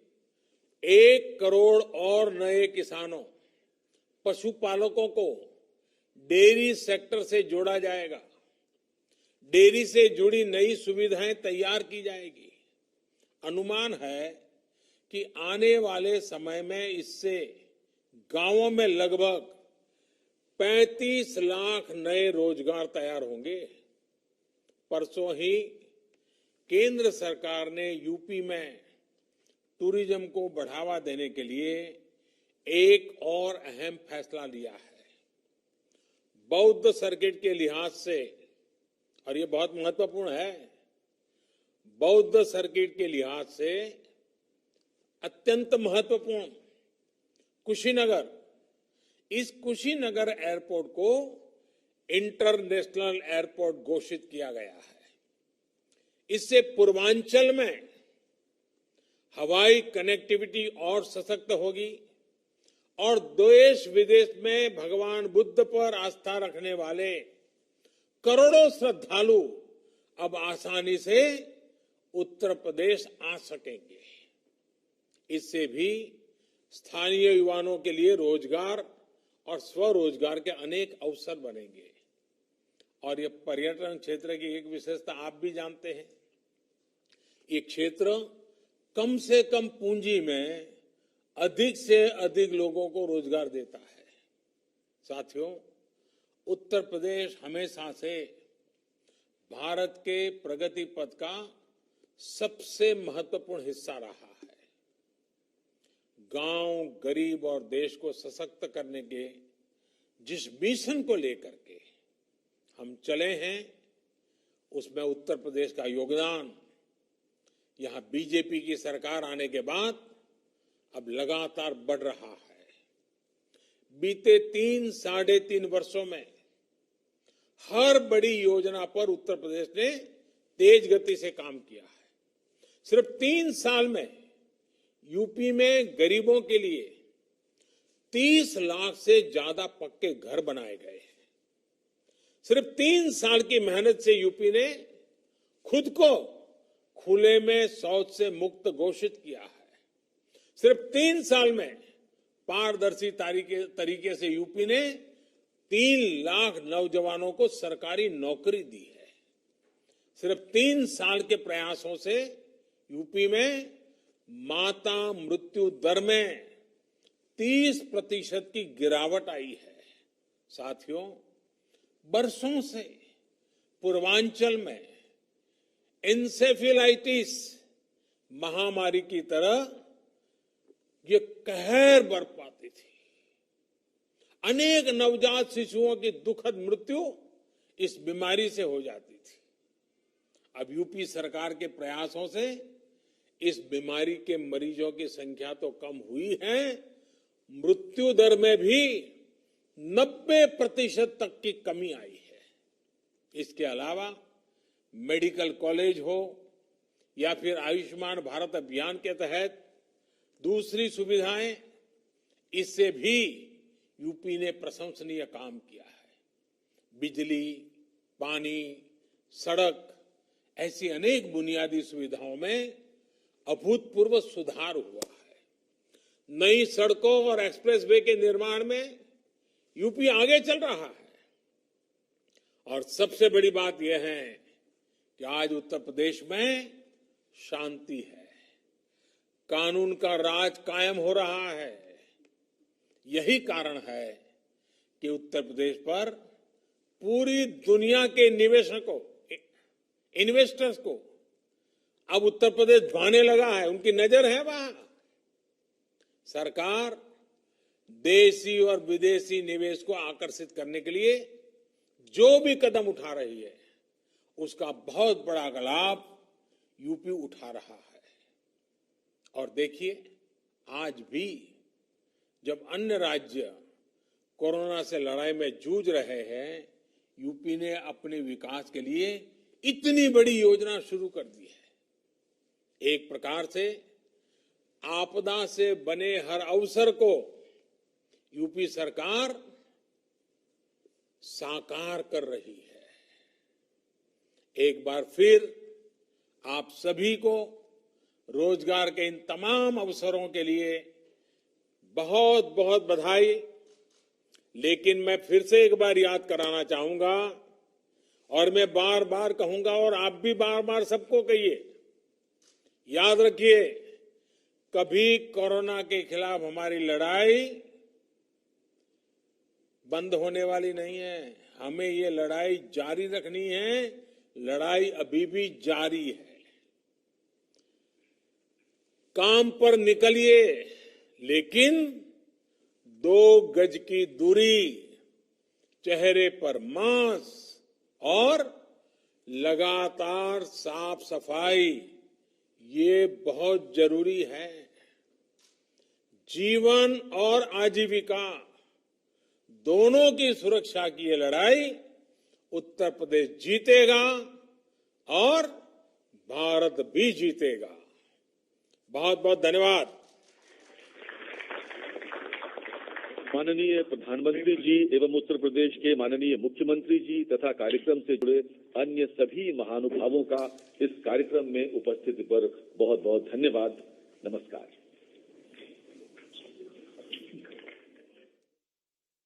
1 करोड़ और नए किसानों, पशुपालकों को डेयरी सेक्टर से जोड़ा जाएगा। डेयरी से जुड़ी नई सुविधाएं तैयार की जाएगी। अनुमान है कि आने वाले समय में इससे गांवों में लगभग 35 लाख नए रोजगार तैयार होंगे। परसों ही केंद्र सरकार ने यूपी में टूरिज्म को बढ़ावा देने के लिए एक और अहम फैसला लिया है। बौद्ध सर्किट के लिहाज से, और ये बहुत महत्वपूर्ण है, बौद्ध सर्किट के लिहाज से अत्यंत महत्वपूर्ण कुशीनगर, इस कुशीनगर एयरपोर्ट को इंटरनेशनल एयरपोर्ट घोषित किया गया है। इससे पूर्वांचल में हवाई कनेक्टिविटी और सशक्त होगी और देश विदेश में भगवान बुद्ध पर आस्था रखने वाले करोड़ों श्रद्धालु अब आसानी से उत्तर प्रदेश आ सकेंगे। इससे भी स्थानीय युवाओं के लिए रोजगार और स्वरोजगार के अनेक अवसर बनेंगे। और ये पर्यटन क्षेत्र की एक विशेषता आप भी जानते हैं, ये क्षेत्र कम से कम पूंजी में अधिक से अधिक लोगों को रोजगार देता है। साथियों, उत्तर प्रदेश हमेशा से भारत के प्रगति पथ का सबसे महत्वपूर्ण हिस्सा रहा है। गांव, गरीब और देश को सशक्त करने के जिस मिशन को लेकर के हम चले हैं, उसमें उत्तर प्रदेश का योगदान यहां बीजेपी की सरकार आने के बाद अब लगातार बढ़ रहा है। बीते 3-3.5 वर्षों में हर बड़ी योजना पर उत्तर प्रदेश ने तेज गति से काम किया है। सिर्फ 3 साल में यूपी में गरीबों के लिए 30 लाख से ज्यादा पक्के घर बनाए गए हैं। सिर्फ 3 साल की मेहनत से यूपी ने खुद को खुले में शौच से मुक्त घोषित किया है। सिर्फ 3 साल में पारदर्शी तरीके से यूपी ने 3 लाख नौजवानों को सरकारी नौकरी दी है। सिर्फ 3 साल के प्रयासों से यूपी में माता मृत्यु दर में 30% की गिरावट आई है। साथियों, बरसों से पूर्वांचल में एन्सेफेलाइटिस महामारी की तरह ये कहर बरपाती थी। अनेक नवजात शिशुओं की दुखद मृत्यु इस बीमारी से हो जाती थी। अब यूपी सरकार के प्रयासों से इस बीमारी के मरीजों की संख्या तो कम हुई है, मृत्यु दर में भी 90% तक की कमी आई है। इसके अलावा मेडिकल कॉलेज हो या फिर आयुष्मान भारत अभियान के तहत दूसरी सुविधाएं, इससे भी यूपी ने प्रशंसनीय काम किया है। बिजली, पानी, सड़क, ऐसी अनेक बुनियादी सुविधाओं में अभूतपूर्व सुधार हुआ है। नई सड़कों और एक्सप्रेसवे के निर्माण में यूपी आगे चल रहा है। और सबसे बड़ी बात यह है कि आज उत्तर प्रदेश में शांति है, कानून का राज कायम हो रहा है। यही कारण है कि उत्तर प्रदेश पर पूरी दुनिया के निवेशकों, इन्वेस्टर्स को अब उत्तर प्रदेश भाने लगा है, उनकी नजर है वहां। सरकार देशी और विदेशी निवेश को आकर्षित करने के लिए जो भी कदम उठा रही है, उसका बहुत बड़ा लाभ यूपी उठा रहा है। और देखिए, आज भी जब अन्य राज्य कोरोना से लड़ाई में जूझ रहे हैं, यूपी ने अपने विकास के लिए इतनी बड़ी योजना शुरू कर दी है। एक प्रकार से आपदा से बने हर अवसर को यूपी सरकार साकार कर रही है। एक बार फिर आप सभी को रोजगार के इन तमाम अवसरों के लिए बहुत बहुत बधाई। लेकिन मैं फिर से एक बार याद कराना चाहूंगा और मैं बार बार कहूंगा और आप भी बार बार सबको कहिए, याद रखिए, कभी कोरोना के खिलाफ हमारी लड़ाई बंद होने वाली नहीं है। हमें ये लड़ाई जारी रखनी है। लड़ाई अभी भी जारी है। काम पर निकलिए, लेकिन 2 गज की दूरी, चेहरे पर मास्क और लगातार साफ सफाई, ये बहुत जरूरी है। जीवन और आजीविका दोनों की सुरक्षा की ये लड़ाई उत्तर प्रदेश जीतेगा और भारत भी जीतेगा। बहुत बहुत धन्यवाद। माननीय प्रधानमंत्री जी एवं उत्तर प्रदेश के माननीय मुख्यमंत्री जी तथा कार्यक्रम से जुड़े अन्य सभी महानुभावों का इस कार्यक्रम में उपस्थिति पर बहुत बहुत धन्यवाद। नमस्कार।